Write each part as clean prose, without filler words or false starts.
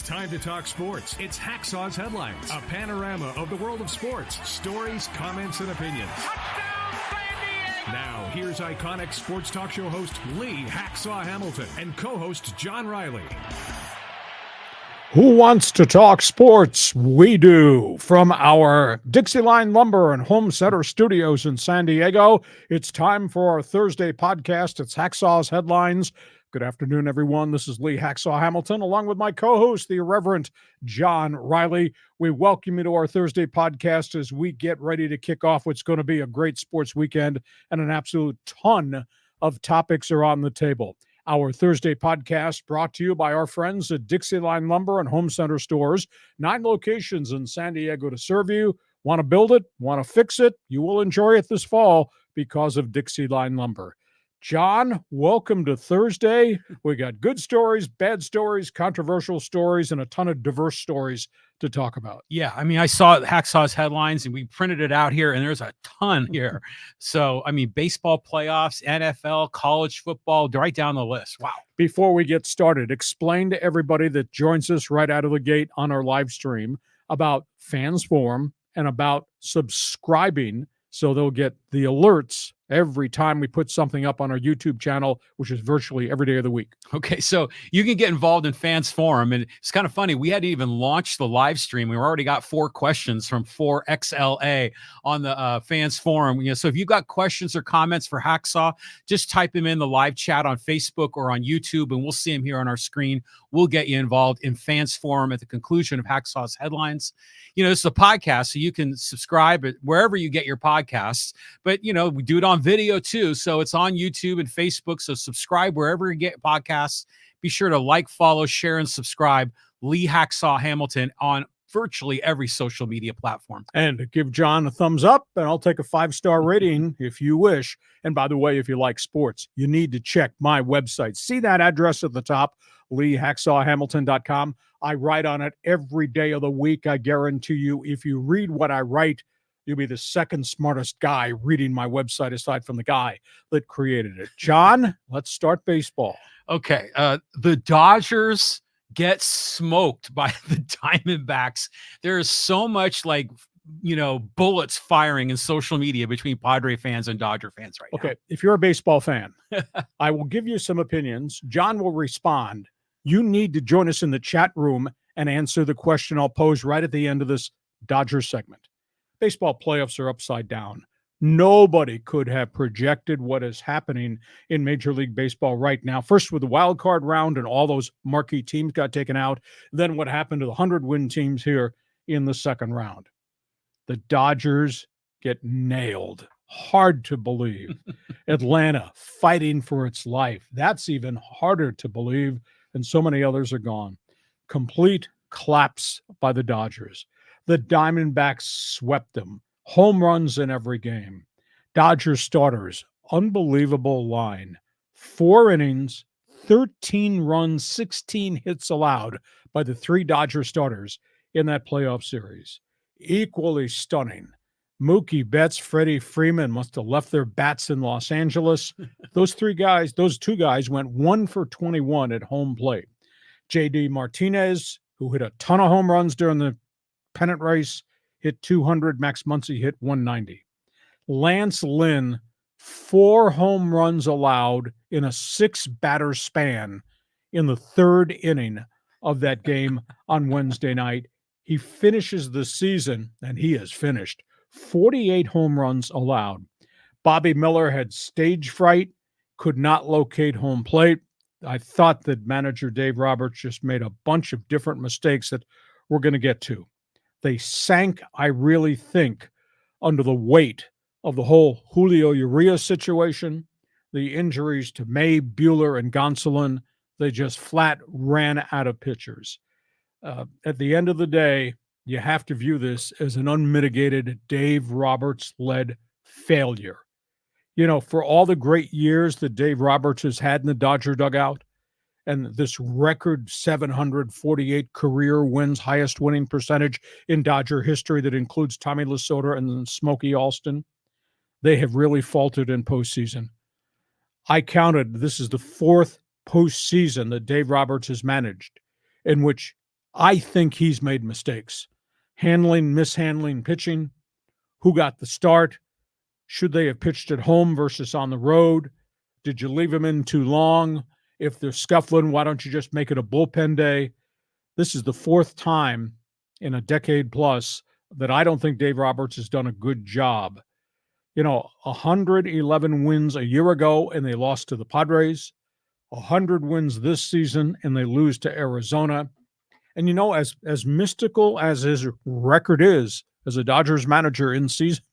It's time to talk sports. It's Hacksaw's Headlines, a panorama of the world of sports, stories, comments, and opinions. Now, here's iconic sports talk show host Lee Hacksaw Hamilton and co-host John Riley. Who wants to talk sports? We do. From our Dixieline Lumber and Home Center studios in San Diego, it's time for our Thursday podcast. It's Hacksaw's Headlines. Good afternoon, everyone. This is Lee Hacksaw Hamilton, along with my co-host, the irreverent John Riley. We welcome you to our Thursday podcast as we get ready to kick off what's going to be a great sports weekend, and an absolute ton of topics are on the table. Our Thursday podcast brought to you by our friends at Dixieline Lumber and Home Center stores. 9 locations in San Diego to serve you. Want to build it? Want to fix it? You will enjoy it this fall because of Dixieline Lumber. John, welcome to Thursday. We got good stories, bad stories, controversial stories, and a ton of diverse stories to talk about. Yeah, I mean, I saw Hacksaw's Headlines, and we printed it out here, and there's a ton here. So, I mean, baseball playoffs, NFL, college football, right down the list. Wow. Before we get started, explain to everybody that joins us right out of the gate on our live stream about Fans Forum and about subscribing so they'll get the alerts every time we put something up on our YouTube channel, which is virtually every day of the week. Okay, so you can get involved in Fans Forum, and it's kind of funny. We hadn't even launched the live stream. We already got 4 questions from 4XLA on the Fans Forum. So if you've got questions or comments for Hacksaw, just type them in the live chat on Facebook or on YouTube, and we'll see them here on our screen. We'll get you involved in Fans Forum at the conclusion of Hacksaw's Headlines. It's a podcast, so you can subscribe wherever you get your podcasts. But, we do it on video too. So it's on YouTube and Facebook. So subscribe wherever you get podcasts. Be sure to like, follow, share, and subscribe Lee Hacksaw Hamilton on virtually every social media platform. And give John a thumbs up, and I'll take a 5-star rating if you wish. And by the way, if you like sports, you need to check my website. See that address at the top, LeeHacksawHamilton.com. I write on it every day of the week. I guarantee you, if you read what I write, you'll be the second smartest guy reading my website aside from the guy that created it. John, let's start baseball. Okay. The Dodgers get smoked by the Diamondbacks. There is so much bullets firing in social media between Padre fans and Dodger fans right now. Okay. If you're a baseball fan, I will give you some opinions. John will respond. You need to join us in the chat room and answer the question I'll pose right at the end of this Dodgers segment. Baseball playoffs are upside down. Nobody could have projected what is happening in Major League Baseball right now. First with the wild card round and all those marquee teams got taken out. Then what happened to the 100-win teams here in the second round. The Dodgers get nailed. Hard to believe. Atlanta fighting for its life. That's even harder to believe. And so many others are gone. Complete collapse by the Dodgers. The Diamondbacks swept them. Home runs in every game. Dodgers starters, unbelievable line. 4 innings, 13 runs, 16 hits allowed by the 3 Dodger starters in that playoff series. Equally stunning. Mookie Betts, Freddie Freeman must have left their bats in Los Angeles. Those 2 guys went 1 for 21 at home plate. J.D. Martinez, who hit a ton of home runs during the pennant race, hit 200. Max Muncy hit 190. Lance Lynn, 4 home runs allowed in a 6-batter span in the 3rd inning of that game on Wednesday night. He finishes the season, and he is finished, 48 home runs allowed. Bobby Miller had stage fright, could not locate home plate. I thought that manager Dave Roberts just made a bunch of different mistakes that we're going to get to. They sank, I really think, under the weight of the whole Julio Urias situation, the injuries to May, Buehler, and Gonsolin. They just flat ran out of pitchers. At the end of the day, you have to view this as an unmitigated Dave Roberts-led failure. For all the great years that Dave Roberts has had in the Dodger dugout, and this record 748 career wins, highest winning percentage in Dodger history that includes Tommy Lasorda and Smokey Alston, they have really faltered in postseason. I counted, this is the 4th postseason that Dave Roberts has managed in which I think he's made mistakes. Mishandling pitching. Who got the start? Should they have pitched at home versus on the road? Did you leave him in too long? If they're scuffling, why don't you just make it a bullpen day? This is the fourth time in a decade plus that I don't think Dave Roberts has done a good job. 111 wins a year ago, and they lost to the Padres. 100 wins this season, and they lose to Arizona. And as mystical as his record is as a Dodgers manager in season,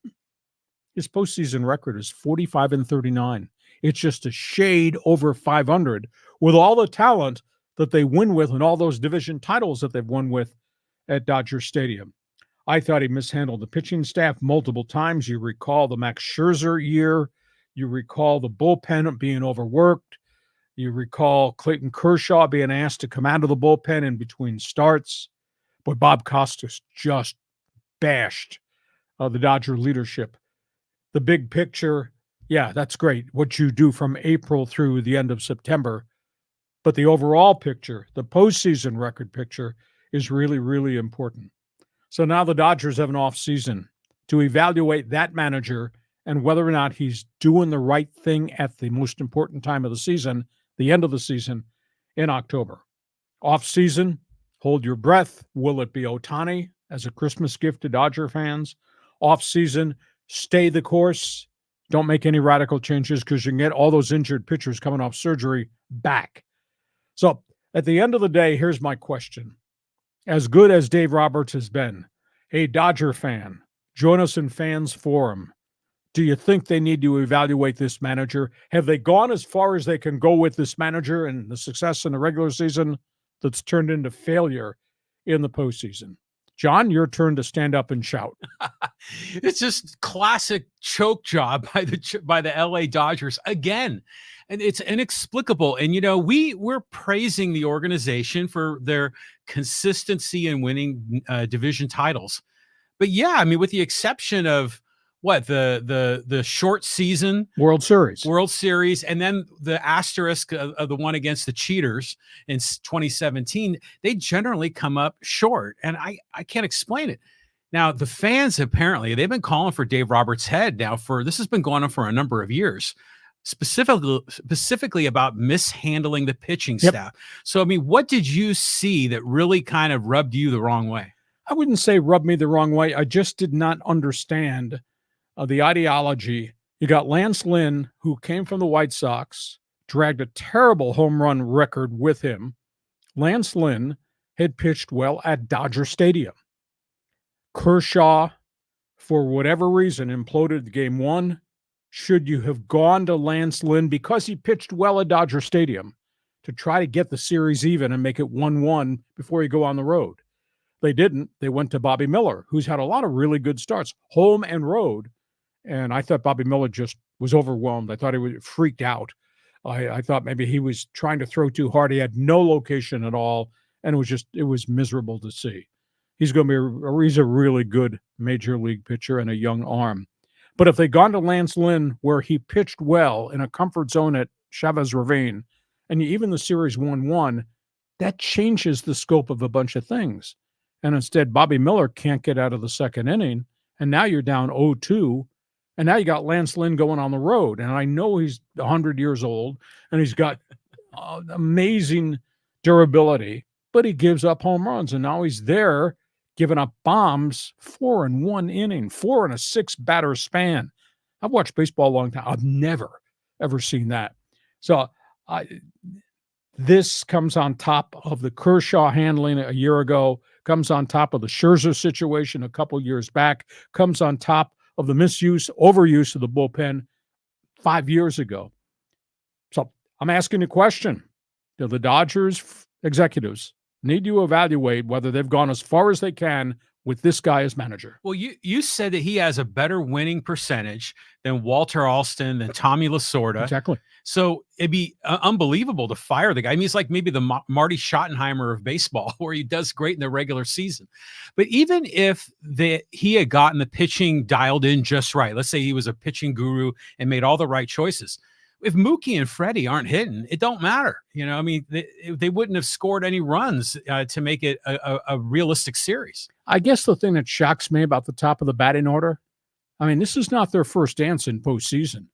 his postseason record is 45-39. It's just a shade over 500 with all the talent that they win with and all those division titles that they've won with at Dodger Stadium. I thought he mishandled the pitching staff multiple times. You recall the Max Scherzer year. You recall the bullpen being overworked. You recall Clayton Kershaw being asked to come out of the bullpen in between starts. But Bob Costas just bashed the Dodger leadership. The big picture, yeah, that's great, what you do from April through the end of September. But the overall picture, the postseason record picture, is really, really important. So now the Dodgers have an off season to evaluate that manager and whether or not he's doing the right thing at the most important time of the season, the end of the season in October. Off season, hold your breath. Will it be Ohtani as a Christmas gift to Dodger fans? Off season, stay the course. Don't make any radical changes because you can get all those injured pitchers coming off surgery back. So at the end of the day, here's my question. As good as Dave Roberts has been, hey, Dodger fan, join us in Fans Forum. Do you think they need to evaluate this manager? Have they gone as far as they can go with this manager and the success in the regular season that's turned into failure in the postseason? John, your turn to stand up and shout. It's just classic choke job by the LA Dodgers again. And it's inexplicable. And, we're praising the organization for their consistency in winning division titles. But yeah, I mean, with the exception of the short season World Series, and then the asterisk of the one against the cheaters in 2017, they generally come up short. And I can't explain it. Now, the fans, apparently, they've been calling for Dave Roberts' head now this has been going on for a number of years. Specifically about mishandling the pitching staff. So, I mean, what did you see that really kind of rubbed you the wrong way? I wouldn't say rubbed me the wrong way. I just did not understand the ideology. You got Lance Lynn, who came from the White Sox, dragged a terrible home run record with him. Lance Lynn had pitched well at Dodger Stadium. Kershaw, for whatever reason, imploded game one. Should you have gone to Lance Lynn because he pitched well at Dodger Stadium to try to get the series even and make it 1-1 before you go on the road? They didn't. They went to Bobby Miller, who's had a lot of really good starts, home and road. And I thought Bobby Miller just was overwhelmed. I thought he was freaked out. I thought maybe he was trying to throw too hard. He had no location at all, and it was miserable to see. He's going to be he's a really good major league pitcher and a young arm. But if they'd gone to Lance Lynn, where he pitched well in a comfort zone at Chavez Ravine, and even the series 1-1, that changes the scope of a bunch of things. And instead, Bobby Miller can't get out of the second inning, and now you're down 0-2, and now you got Lance Lynn going on the road. And I know he's 100 years old, and he's got amazing durability, but he gives up home runs, and now he's there giving up bombs 4 in 1 inning, 4 in a 6 batter span. I've watched baseball a long time. I've never, ever seen that. So this comes on top of the Kershaw handling a year ago, comes on top of the Scherzer situation a couple years back, comes on top of the overuse of the bullpen 5 years ago. So I'm asking a question. Do the Dodgers executives need to evaluate whether they've gone as far as they can with this guy as manager? Well, you said that he has a better winning percentage than Walter Alston, than Tommy Lasorda. Exactly. So it'd be unbelievable to fire the guy. I mean, he's like maybe the Marty Schottenheimer of baseball, where he does great in the regular season. But even if he had gotten the pitching dialed in just right, let's say he was a pitching guru and made all the right choices, if Mookie and Freddie aren't hitting, it don't matter. I mean, they wouldn't have scored any runs to make it a realistic series. I guess the thing that shocks me about the top of the batting order, I mean, this is not their first dance in postseason.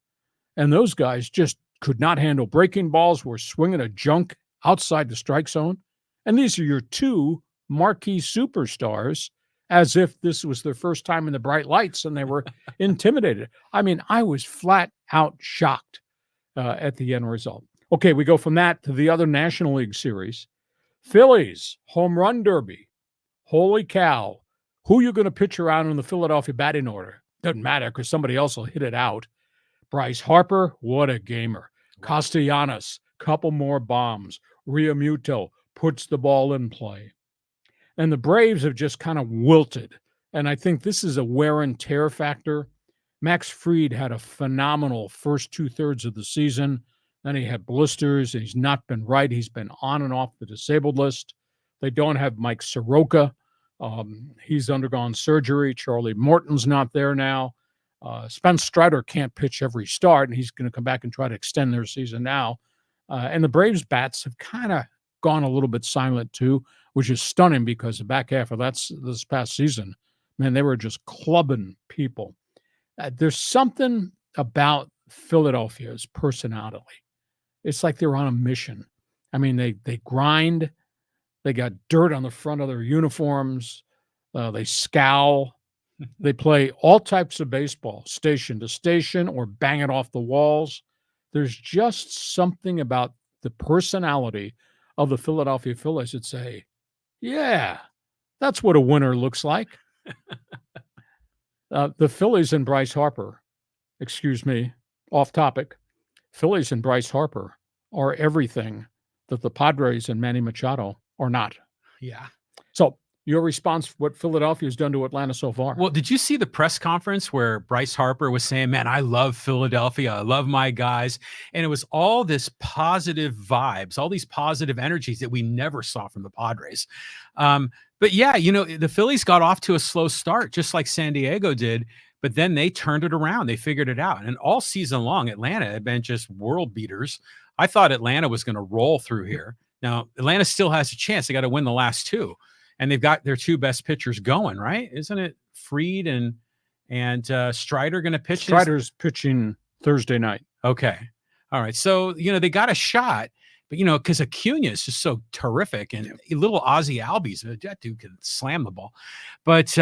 And those guys just could not handle breaking balls, were swinging a junk outside the strike zone. And these are your two marquee superstars, as if this was their first time in the bright lights and they were intimidated. I mean, I was flat out shocked at the end result. Okay, we go from that to the other National League series. Phillies, home run derby. Holy cow. Who are you going to pitch around in the Philadelphia batting order? Doesn't matter because somebody else will hit it out. Bryce Harper, what a gamer. Castellanos, couple more bombs. Realmuto puts the ball in play. And the Braves have just kind of wilted. And I think this is a wear and tear factor. Max Fried had a phenomenal first 2/3 of the season. Then he had blisters. He's not been right. He's been on and off the disabled list. They don't have Mike Soroka. He's undergone surgery. Charlie Morton's not there now. Spence Strider can't pitch every start, and he's going to come back and try to extend their season now. And the Braves bats have kind of gone a little bit silent too, which is stunning because the back half of this past season, man, they were just clubbing people. There's something about Philadelphia's personality. It's like they're on a mission. I mean, they grind. They got dirt on the front of their uniforms. They scowl. They play all types of baseball, station to station, or bang it off the walls. There's just something about the personality of the Philadelphia Phillies that say, yeah, that's what a winner looks like. The Phillies and Bryce Harper, excuse me, off topic, Phillies and Bryce Harper are everything that the Padres and Manny Machado are not. Yeah. So your response, what Philadelphia has done to Atlanta so far? Well, did you see the press conference where Bryce Harper was saying, man, I love Philadelphia. I love my guys. And it was all this positive vibes, all these positive energies that we never saw from the Padres. But yeah, the Phillies got off to a slow start, just like San Diego did. But then they turned it around. They figured it out. And all season long, Atlanta had been just world beaters. I thought Atlanta was going to roll through here. Now, Atlanta still has a chance. They got to win the last two. And they've got their two best pitchers going, right? Isn't it Fried and Strider going to pitch? Strider's pitching Thursday night. Okay. All right. So, they got a shot, but, because Acuna is just so terrific and little Ozzie Albies, that dude can slam the ball. But,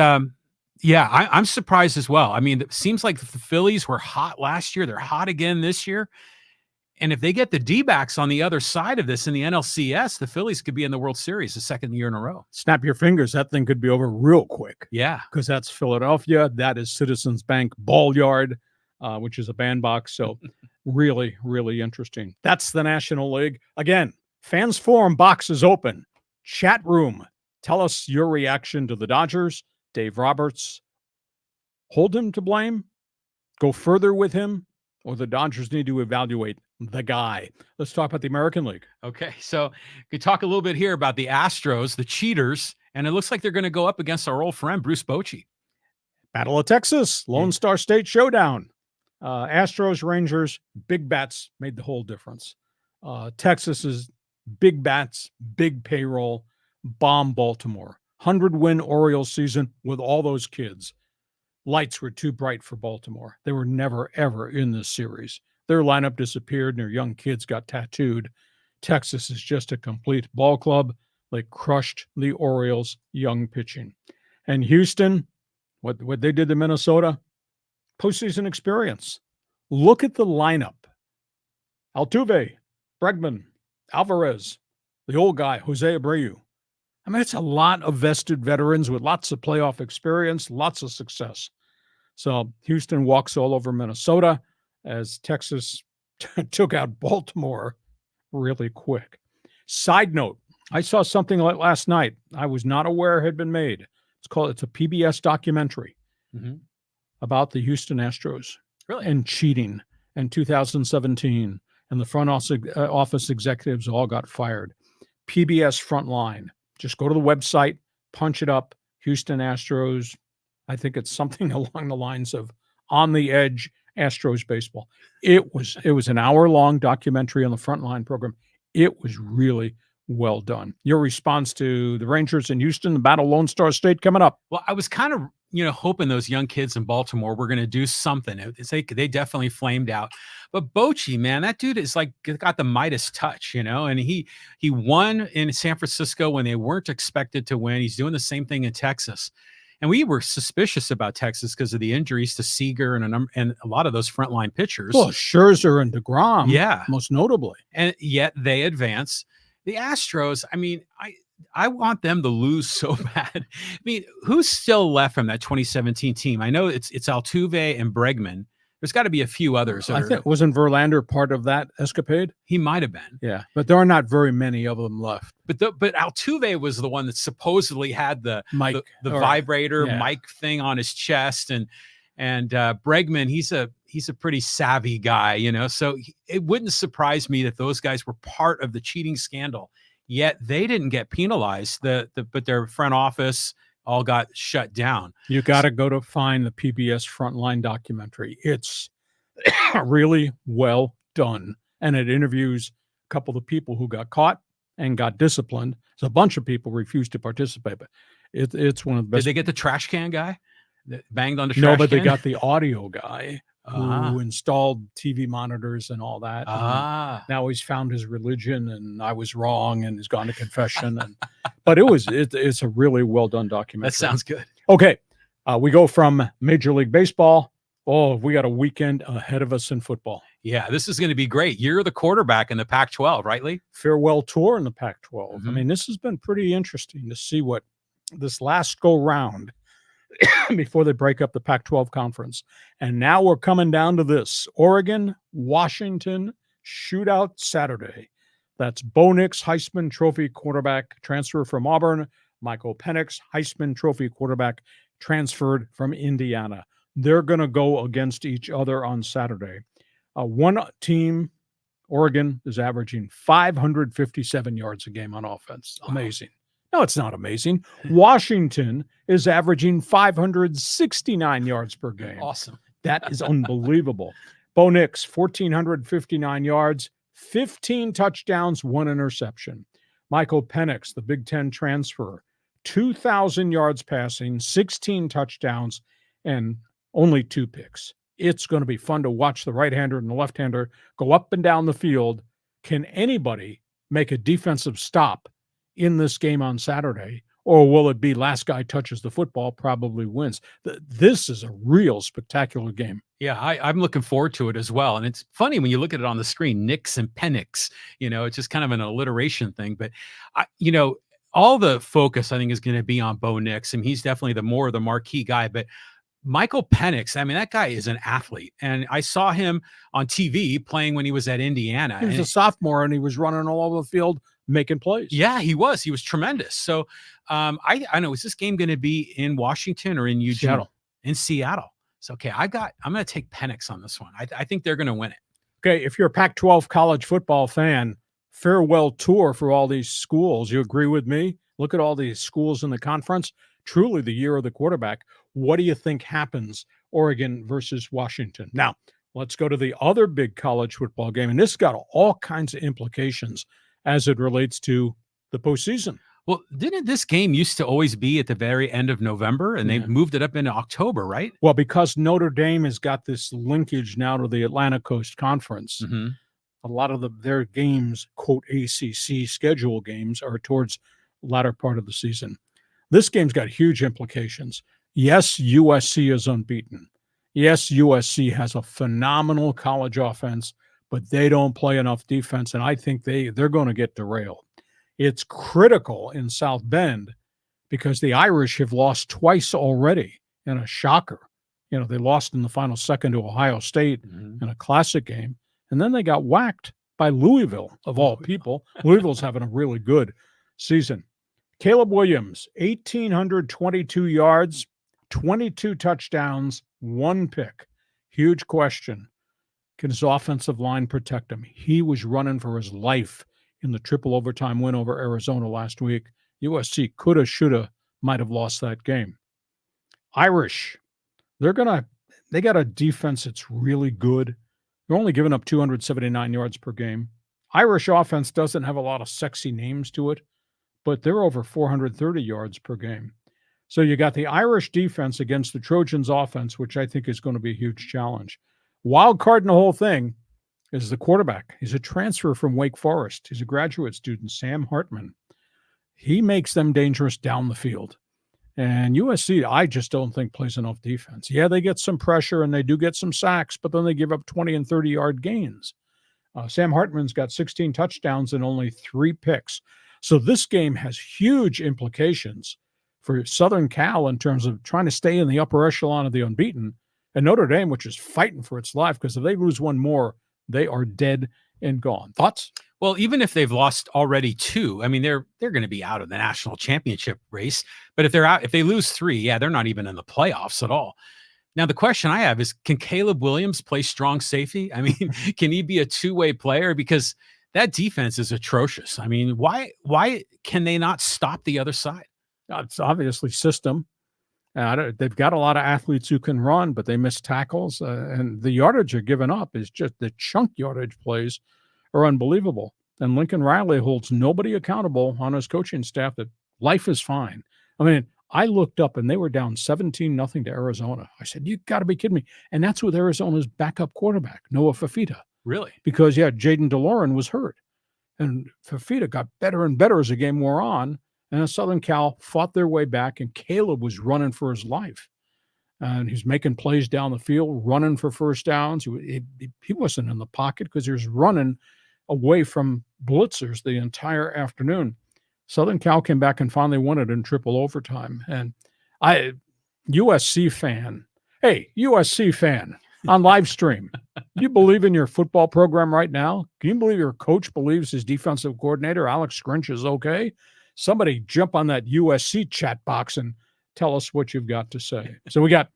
yeah, I'm surprised as well. I mean, it seems like the Phillies were hot last year. They're hot again this year. And if they get the D-backs on the other side of this in the NLCS, the Phillies could be in the World Series the second year in a row. Snap your fingers. That thing could be over real quick. Yeah. Because that's Philadelphia. That is Citizens Bank Ball Yard, which is a bandbox. So really, really interesting. That's the National League. Again, Fans Forum box is open. Chat room. Tell us your reaction to the Dodgers. Dave Roberts. Hold him to blame? Go further with him? Or the Dodgers need to evaluate the guy? Let's talk about the American League. Okay, so we talk a little bit here about the Astros, the cheaters, and it looks like they're going to go up against our old friend Bruce Bochy. Battle of Texas, Lone Star State Showdown. Astros-Rangers, big bats made the whole difference. Texas is big bats, big payroll, bomb Baltimore. 100-win Orioles season with all those kids. Lights were too bright for Baltimore. They were never, ever in this series. Their lineup disappeared and their young kids got tattooed. Texas is just a complete ball club. They crushed the Orioles' young pitching. And Houston, what they did to Minnesota, postseason experience. Look at the lineup. Altuve, Bregman, Alvarez, the old guy, Jose Abreu. I mean, it's a lot of vested veterans with lots of playoff experience, lots of success. So Houston walks all over Minnesota as Texas took out Baltimore really quick. Side note, I saw something last night I was not aware had been made. It's a PBS documentary about the Houston Astros and cheating in 2017. And the front office executives all got fired. PBS Frontline. Just go to the website, punch it up, Houston Astros. I think it's something along the lines of on the edge Astros baseball. It was an hour-long documentary on the Frontline program. It was really well done. Your response to the Rangers in Houston, the Battle Lone Star State coming up. Well, I was kind of, hoping those young kids in Baltimore were going to do something. They definitely flamed out. But Bochy, man, that dude is like got the Midas touch, and he won in San Francisco when they weren't expected to win. He's doing the same thing in Texas. And we were suspicious about Texas because of the injuries to Seager and a lot of those frontline pitchers. Well, Scherzer and DeGrom, yeah, most notably. And yet they advance. The Astros, I mean, I want them to lose so bad. I mean, who's still left from that 2017 team? I know it's Altuve and Bregman. There's got to be a few others. I think wasn't Verlander part of that escapade? He might have been. Yeah, but there are not very many of them left. But Altuve was the one that supposedly had the vibrator yeah, mic thing on his chest, and Bregman, he's a pretty savvy guy, so it wouldn't surprise me that those guys were part of the cheating scandal. Yet they didn't get penalized. But their front office all got shut down. You got to go to find the PBS Frontline documentary. It's really well done, and it interviews a couple of people who got caught and got disciplined. So a bunch of people refused to participate, but it's one of the best. Did they get the trash can guy that banged on the trash can? No, but can? they got the audio guy who installed TV monitors and all that. Now he's found his religion, and I was wrong, and he's gone to confession. But it's a really well done documentary. That sounds good. Okay, we go from Major League Baseball. Oh, we got a weekend ahead of us in football. Yeah, this is going to be great. You're the quarterback in the Pac-12, right, Lee? Farewell tour in the Pac-12. Mm-hmm. I mean, this has been pretty interesting to see what this last go round before they break up the Pac-12 conference. And now we're coming down to this. Oregon, Washington, shootout Saturday. That's Bo Nix, Heisman Trophy quarterback, transfer from Auburn. Michael Penix, Heisman Trophy quarterback, transferred from Indiana. They're going to go against each other on Saturday. One team, Oregon, is averaging 557 yards a game on offense. Amazing. No, it's not amazing. Washington is averaging 569 yards per game. Awesome. That is unbelievable. Bo Nix, 1,459 yards, 15 touchdowns, 1 interception. Michael Penix, the Big Ten transfer, 2,000 yards passing, 16 touchdowns, and only 2 picks. It's going to be fun to watch the right-hander and the left-hander go up and down the field. Can anybody make a defensive stop in this game on Saturday, or will it be last guy touches the football probably wins? This is a real spectacular game. Yeah, I'm looking forward to it as well. And it's funny when you look at it on the screen, Nix and Penix, it's just kind of an alliteration thing. But, all the focus, I think, is going to be on Bo Nix, and he's definitely the marquee guy. But Michael Penix, I mean, that guy is an athlete. And I saw him on TV playing when he was at Indiana. He was a sophomore, and he was running all over the field making plays. Yeah, he was. He was tremendous. So I know, is this game going to be in Washington or in Eugene? Seattle. In Seattle. So, okay, I'm going to take Penix on this one. I think they're going to win it. Okay, if you're a Pac-12 college football fan, farewell tour for all these schools. You agree with me? Look at all these schools in the conference. Truly the year of the quarterback. What do you think happens, Oregon versus Washington? Now, let's go to the other big college football game, and this got all kinds of implications as it relates to the postseason. Well, didn't this game used to always be at the very end of November, and they've moved it up into October, right? Well, because Notre Dame has got this linkage now to the Atlantic Coast Conference, a lot of their games, quote, ACC schedule games, are towards the latter part of the season. This game's got huge implications. Yes, USC is unbeaten. Yes, USC has a phenomenal college offense, but they don't play enough defense, and I think they're going to get derailed. It's critical in South Bend because the Irish have lost twice already in a shocker. They lost in the final second to Ohio State in a classic game, and then they got whacked by Louisville, of all people. Louisville's having a really good season. Caleb Williams, 1,822 yards, 22 touchdowns, 1 pick. Huge question. Can his offensive line protect him? He was running for his life in the triple overtime win over Arizona last week. USC coulda, shoulda, might have lost that game. Irish, they're going to they got a defense that's really good. They're only giving up 279 yards per game. Irish offense doesn't have a lot of sexy names to it, but they're over 430 yards per game. So you got the Irish defense against the Trojans offense, which I think is going to be a huge challenge. Wild card in the whole thing is the quarterback. He's a transfer from Wake Forest. He's a graduate student, Sam Hartman. He makes them dangerous down the field. And USC, I just don't think plays enough defense. Yeah, they get some pressure and they do get some sacks, but then they give up 20 and 30-yard gains. Sam Hartman's got 16 touchdowns and only 3 picks. So this game has huge implications for Southern Cal in terms of trying to stay in the upper echelon of the unbeaten, and Notre Dame, which is fighting for its life, because if they lose one more, they are dead and gone. Thoughts? Well, even if they've lost already 2, I mean, they're going to be out of the national championship race. But if they're out, if they lose 3, yeah, they're not even in the playoffs at all. Now, the question I have is, can Caleb Williams play strong safety? I mean, can he be a two-way player? Because that defense is atrocious. I mean, why can they not stop the other side? It's obviously system. They've got a lot of athletes who can run, but they miss tackles. And the yardage they're giving up is just the chunk yardage plays are unbelievable. And Lincoln Riley holds nobody accountable on his coaching staff that life is fine. I mean, I looked up and they were down 17-0 to Arizona. I said, you got to be kidding me. And that's with Arizona's backup quarterback, Noah Fafita. Really? Because, yeah, Jaden DeLorean was hurt. And Fafita got better and better as the game wore on. And Southern Cal fought their way back, and Caleb was running for his life. And he's making plays down the field, running for first downs. He wasn't in the pocket because he was running away from blitzers the entire afternoon. Southern Cal came back and finally won it in triple overtime. And USC fan on live stream, do you believe in your football program right now? Can you believe your coach believes his defensive coordinator, Alex Grinch, is okay? Somebody jump on that USC chat box and tell us what you've got to say. So we got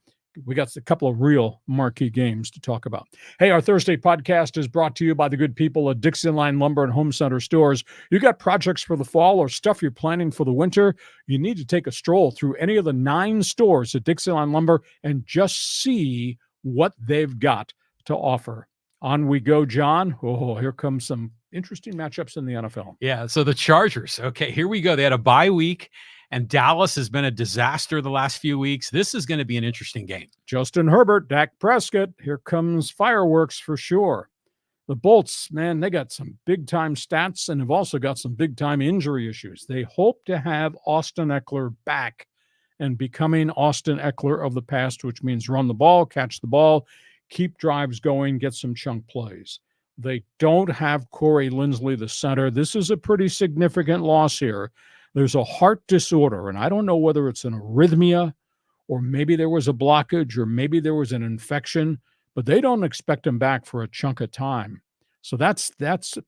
a couple of real marquee games to talk about. Hey, our Thursday podcast is brought to you by the good people at Dixieline Lumber and Home Center Stores. You got projects for the fall or stuff you're planning for the winter, you need to take a stroll through any of the 9 stores at Dixieline Lumber and just see what they've got to offer. On we go, John. Oh, here comes some interesting matchups in the NFL. Yeah, so the Chargers. Okay, here we go. They had a bye week, and Dallas has been a disaster the last few weeks. This is going to be an interesting game. Justin Herbert, Dak Prescott. Here comes fireworks for sure. The Bolts, man, they got some big-time stats and have also got some big-time injury issues. They hope to have Austin Eckler back and becoming Austin Eckler of the past, which means run the ball, catch the ball, keep drives going, get some chunk plays. They don't have Corey Linsley, the center. This is a pretty significant loss here. There's a heart disorder, and I don't know whether it's an arrhythmia or maybe there was a blockage or maybe there was an infection, but they don't expect him back for a chunk of time. So that's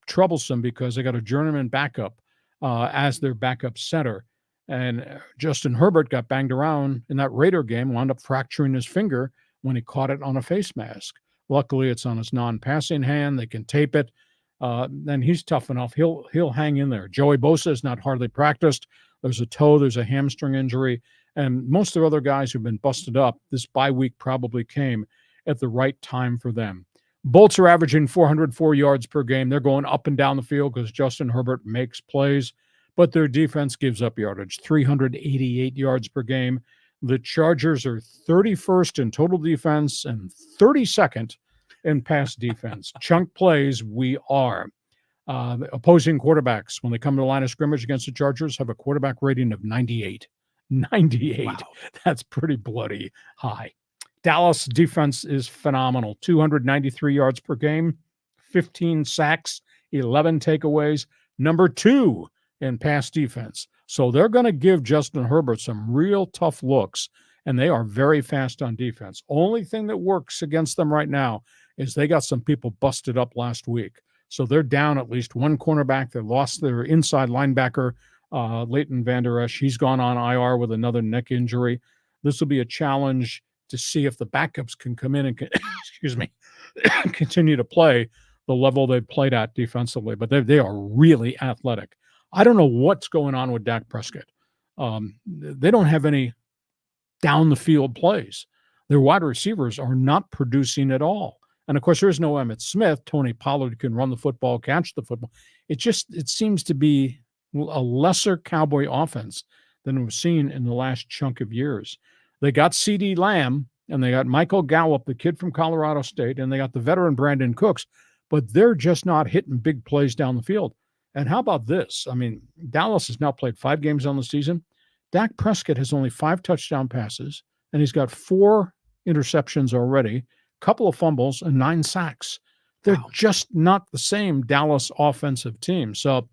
troublesome because they got a journeyman backup as their backup center. And Justin Herbert got banged around in that Raider game, wound up fracturing his finger when he caught it on a face mask. Luckily, it's on his non-passing hand. They can tape it. And he's tough enough. He'll hang in there. Joey Bosa is not hardly practiced. There's a toe. There's a hamstring injury. And most of the other guys who've been busted up, this bye week probably came at the right time for them. Bolts are averaging 404 yards per game. They're going up and down the field because Justin Herbert makes plays, but their defense gives up yardage, 388 yards per game. The Chargers are 31st in total defense and 32nd in pass defense. Chunk plays, we are. Opposing quarterbacks, when they come to the line of scrimmage against the Chargers, have a quarterback rating of 98. 98. Wow. That's pretty bloody high. Dallas defense is phenomenal. 293 yards per game, 15 sacks, 11 takeaways. Number 2 in pass defense. So they're going to give Justin Herbert some real tough looks, and they are very fast on defense. Only thing that works against them right now is they got some people busted up last week. So they're down at least one cornerback. They lost their inside linebacker, Leighton Vander Esch. He's gone on IR with another neck injury. This will be a challenge to see if the backups can come in and continue to play the level they've played at defensively. But they are really athletic. I don't know what's going on with Dak Prescott. They don't have any down the field plays. Their wide receivers are not producing at all. And of course, there's no Emmitt Smith. Tony Pollard can run the football, catch the football. It seems to be a lesser Cowboy offense than we've seen in the last chunk of years. They got CD Lamb and they got Michael Gallup, the kid from Colorado State, and they got the veteran Brandon Cooks, but they're just not hitting big plays down the field. And how about this? I mean, Dallas has now played 5 games on the season. Dak Prescott has only 5 touchdown passes, and he's got 4 interceptions already, couple of fumbles, and 9 sacks. They're just not the same Dallas offensive team. So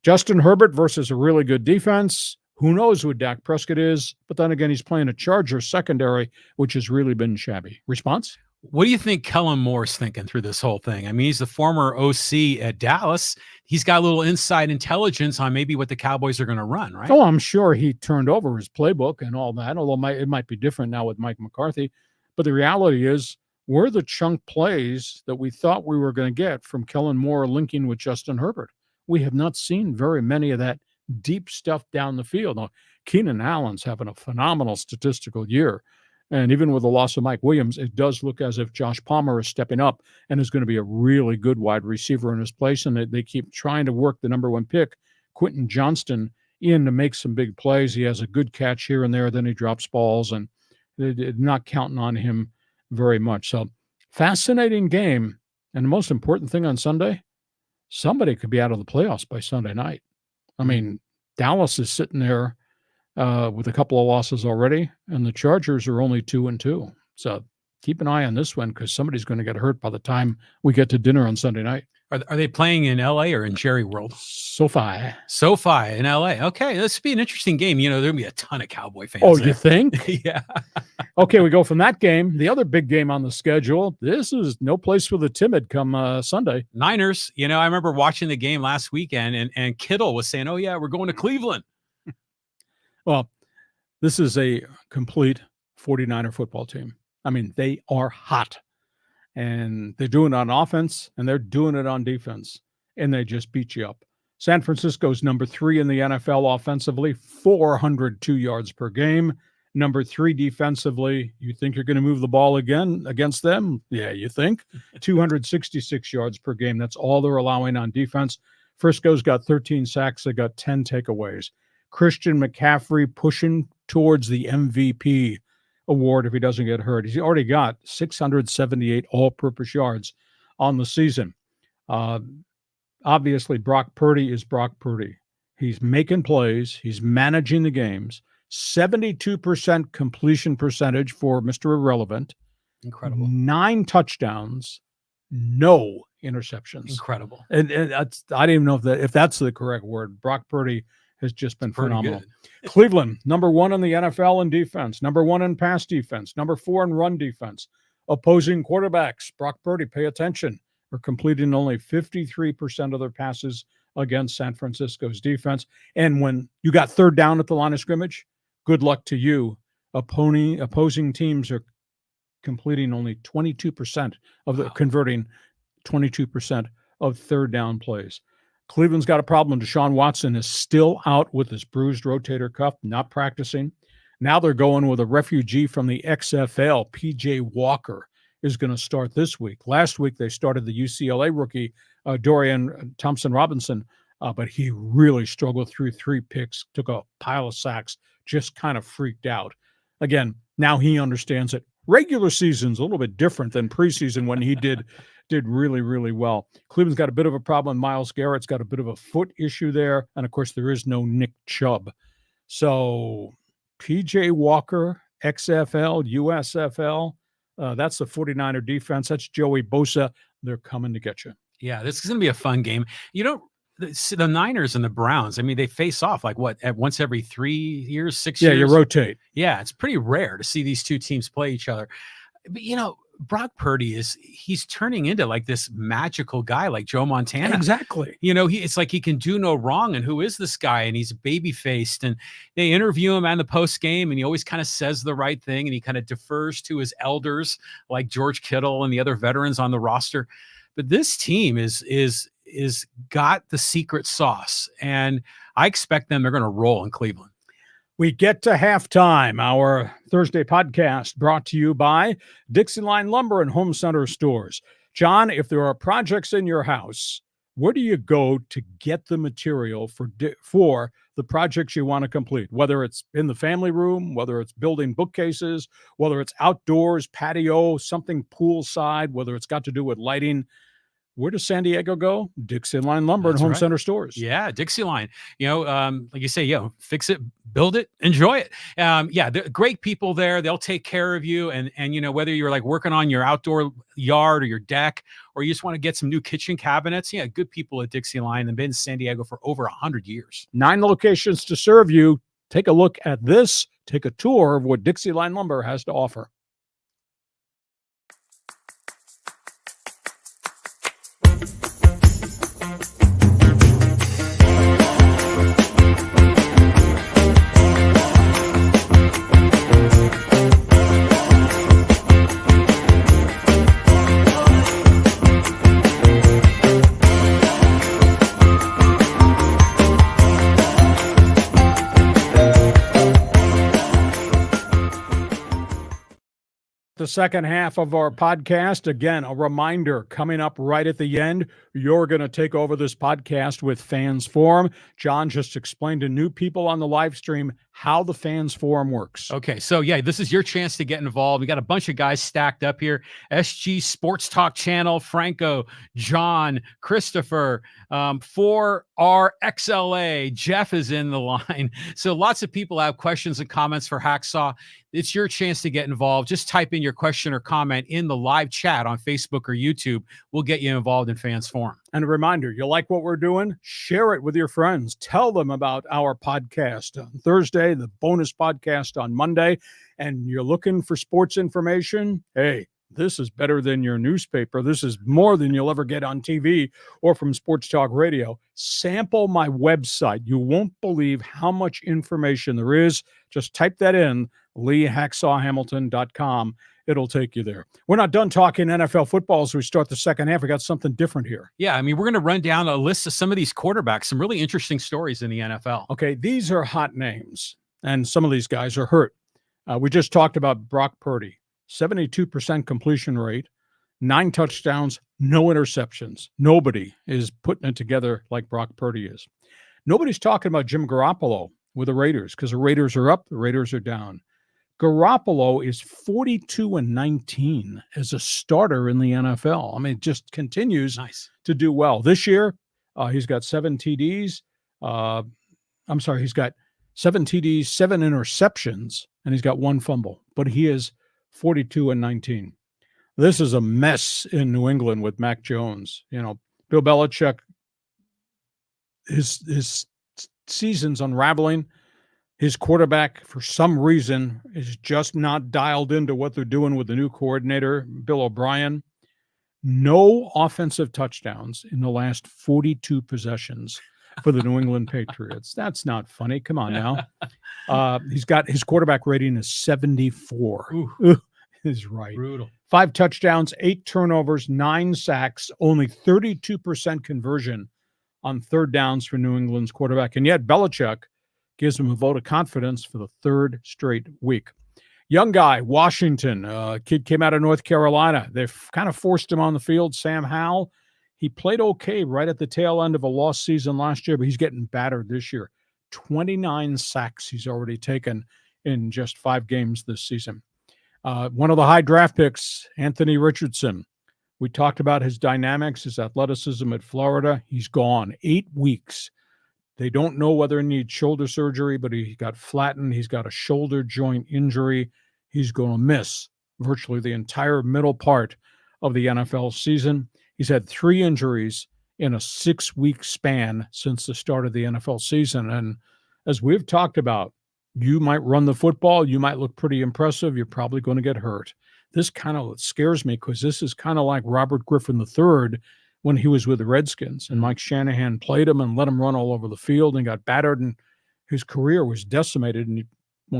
Justin Herbert versus a really good defense. Who knows what Dak Prescott is? But then again, he's playing a Charger secondary, which has really been shabby. Response? What do you think Kellen Moore's thinking through this whole thing? I mean, he's the former OC at Dallas. He's got a little inside intelligence on maybe what the Cowboys are going to run, right? Oh, I'm sure he turned over his playbook and all that, although it might be different now with Mike McCarthy. But the reality is, we're the chunk plays that we thought we were going to get from Kellen Moore linking with Justin Herbert. We have not seen very many of that deep stuff down the field. Now, Keenan Allen's having a phenomenal statistical year. And even with the loss of Mike Williams, it does look as if Josh Palmer is stepping up and is going to be a really good wide receiver in his place. And they keep trying to work the number 1 pick, Quentin Johnston, in to make some big plays. He has a good catch here and there. Then he drops balls, and they're not counting on him very much. So fascinating game. And the most important thing on Sunday, somebody could be out of the playoffs by Sunday night. I mean, Dallas is sitting there with a couple of losses already, and the Chargers are only 2-2. So keep an eye on this one because somebody's going to get hurt by the time we get to dinner on Sunday night. Are they playing in L.A. or in Jerry World? SoFi in L.A. Okay, this would be an interesting game. You know, there'll be a ton of Cowboy fans. Oh, there. You think? Yeah. Okay, we go from that game. The other big game on the schedule. This is no place for the timid come Sunday. Niners. You know, I remember watching the game last weekend, and Kittle was saying, "Oh yeah, we're going to Cleveland." Well, this is a complete 49er football team. I mean, they are hot. And they're doing it on offense, and they're doing it on defense, and they just beat you up. San Francisco's number 3 in the NFL offensively, 402 yards per game. Number 3 defensively. You think you're going to move the ball again against them? Yeah, you think? 266 yards per game. That's all they're allowing on defense. Frisco's got 13 sacks. They got 10 takeaways. Christian McCaffrey pushing towards the MVP award if he doesn't get hurt. He's already got 678 all-purpose yards on the season. Obviously, Brock Purdy is Brock Purdy. He's making plays. He's managing the games. 72% completion percentage for Mr. Irrelevant. Incredible. 9 touchdowns, no interceptions. Incredible. And that's, I don't even know if that's the correct word. Brock Purdy has just been phenomenal. Cleveland, number 1 in the NFL in defense, number 1 in pass defense, number 4 in run defense. Opposing quarterbacks, Brock Purdy, pay attention, are completing only 53% of their passes against San Francisco's defense. And when you got third down at the line of scrimmage, good luck to you. Opposing teams are completing only 22% of the converting 22% of third down plays. Cleveland's got a problem. Deshaun Watson is still out with his bruised rotator cuff, not practicing. Now they're going with a refugee from the XFL. P.J. Walker is going to start this week. Last week, they started the UCLA rookie, Dorian Thompson-Robinson, but he really struggled through 3 picks, took a pile of sacks, just kind of freaked out. Again, now he understands it. Regular season's a little bit different than preseason when he did really, really well. Cleveland's got a bit of a problem. Myles Garrett's got a bit of a foot issue there. And, of course, there is no Nick Chubb. So P.J. Walker, XFL, USFL, that's the 49er defense. That's Joey Bosa. They're coming to get you. Yeah, this is going to be a fun game. You know, the Niners and the Browns, I mean, they face off like what, once every 3 years, 6 years? Yeah, you rotate. Yeah, it's pretty rare to see these two teams play each other. But, you know, Brock Purdy he's turning into like this magical guy like Joe Montana. Exactly. You know, it's like he can do no wrong. And who is this guy? And he's baby faced. And they interview him on the post game, and he always kind of says the right thing, and he kind of defers to his elders like George Kittle and the other veterans on the roster. But this team is got the secret sauce, and I expect they're going to roll in Cleveland. We get to halftime, our Thursday podcast brought to you by Dixieline Lumber and Home Center Stores. John, if there are projects in your house, where do you go to get the material for the projects you want to complete? Whether it's in the family room, whether it's building bookcases, whether it's outdoors, patio, something poolside, whether it's got to do with lighting. Where does San Diego go? Dixieline Lumber and Home Center Stores. Yeah, Dixieline. Like you say, fix it, build it, enjoy it. They're great people there. They'll take care of you. And whether you're like working on your outdoor yard or your deck, or you just want to get some new kitchen cabinets, good people at Dixieline and been in San Diego for over 100 years. 9 locations to serve you. Take a look at this. Take a tour of what Dixieline Lumber has to offer. The second half of our podcast, again, a reminder coming up right at the end, you're going to take over this podcast with Fans Forum. John just explained to new people on the live stream how the Fans Forum works. Okay, so this is your chance to get involved. We got a bunch of guys stacked up here. SG Sports Talk Channel, Franco, John, Christopher, 4RXLA, Jeff is in the line. So lots of people have questions and comments for Hacksaw. It's your chance to get involved. Just type in your question or comment in the live chat on Facebook or YouTube. We'll get you involved in Fans Forum. And a reminder, you like what we're doing? Share it with your friends. Tell them about our podcast on Thursday, the bonus podcast on Monday. And you're looking for sports information? Hey, this is better than your newspaper. This is more than you'll ever get on TV or from Sports Talk Radio. Sample my website. You won't believe how much information there is. Just type that in, LeeHacksawHamilton.com. It'll take you there. We're not done talking NFL football as we start the second half. We got something different here. Yeah, we're going to run down a list of some of these quarterbacks, some really interesting stories in the NFL. Okay, these are hot names, and some of these guys are hurt. We just talked about Brock Purdy, 72% completion rate, 9 touchdowns, no interceptions. Nobody is putting it together like Brock Purdy is. Nobody's talking about Jim Garoppolo with the Raiders because the Raiders are up, the Raiders are down. Garoppolo is 42-19 as a starter in the NFL. It just continues to do well. This year, he's got 7 TDs. He's got 7 TDs, 7 interceptions, and he's got 1 fumble. But he is 42-19. This is a mess in New England with Mac Jones. Bill Belichick, his season's unraveling. His quarterback, for some reason, is just not dialed into what they're doing with the new coordinator, Bill O'Brien. No offensive touchdowns in the last 42 possessions for the New England Patriots. That's not funny. Come on now. He's got his quarterback rating is 74. Ooh, is right. Brutal. 5 touchdowns, 8 turnovers, 9 sacks, only 32% conversion on third downs for New England's quarterback. And yet Belichick gives him a vote of confidence for the 3rd straight week. Young guy, Washington, kid came out of North Carolina. They've kind of forced him on the field, Sam Howell. He played okay right at the tail end of a lost season last year, but he's getting battered this year. 29 sacks he's already taken in just 5 games this season. One of the high draft picks, Anthony Richardson. We talked about his dynamics, his athleticism at Florida. He's gone 8 weeks. They don't know whether he needs shoulder surgery, but he got flattened. He's got a shoulder joint injury. He's going to miss virtually the entire middle part of the NFL season. He's had 3 injuries in a 6-week span since the start of the NFL season. And as we've talked about, you might run the football. You might look pretty impressive. You're probably going to get hurt. This kind of scares me because this is kind of like Robert Griffin III when he was with the Redskins, and Mike Shanahan played him and let him run all over the field and got battered, and his career was decimated, and he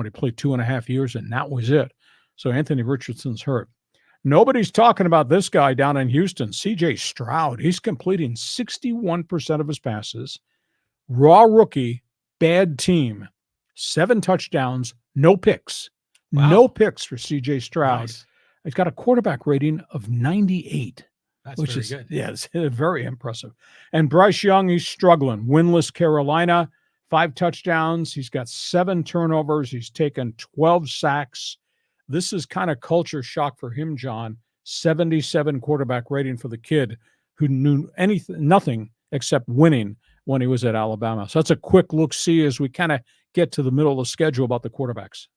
played 2.5 years, and that was it. So Anthony Richardson's hurt. Nobody's talking about this guy down in Houston, C.J. Stroud. He's completing 61% of his passes. Raw rookie, bad team, 7 touchdowns, no picks. Wow. No picks for CJ Stroud. Nice. He's got a quarterback rating of 98. That's which very is good. Yeah, it's very impressive. And Bryce Young, he's struggling. Winless Carolina, 5 touchdowns. He's got 7 turnovers. He's taken 12 sacks. This is kind of culture shock for him, John. 77 quarterback rating for the kid who knew nothing except winning when he was at Alabama. So that's a quick look-see as we kind of get to the middle of the schedule about the quarterbacks.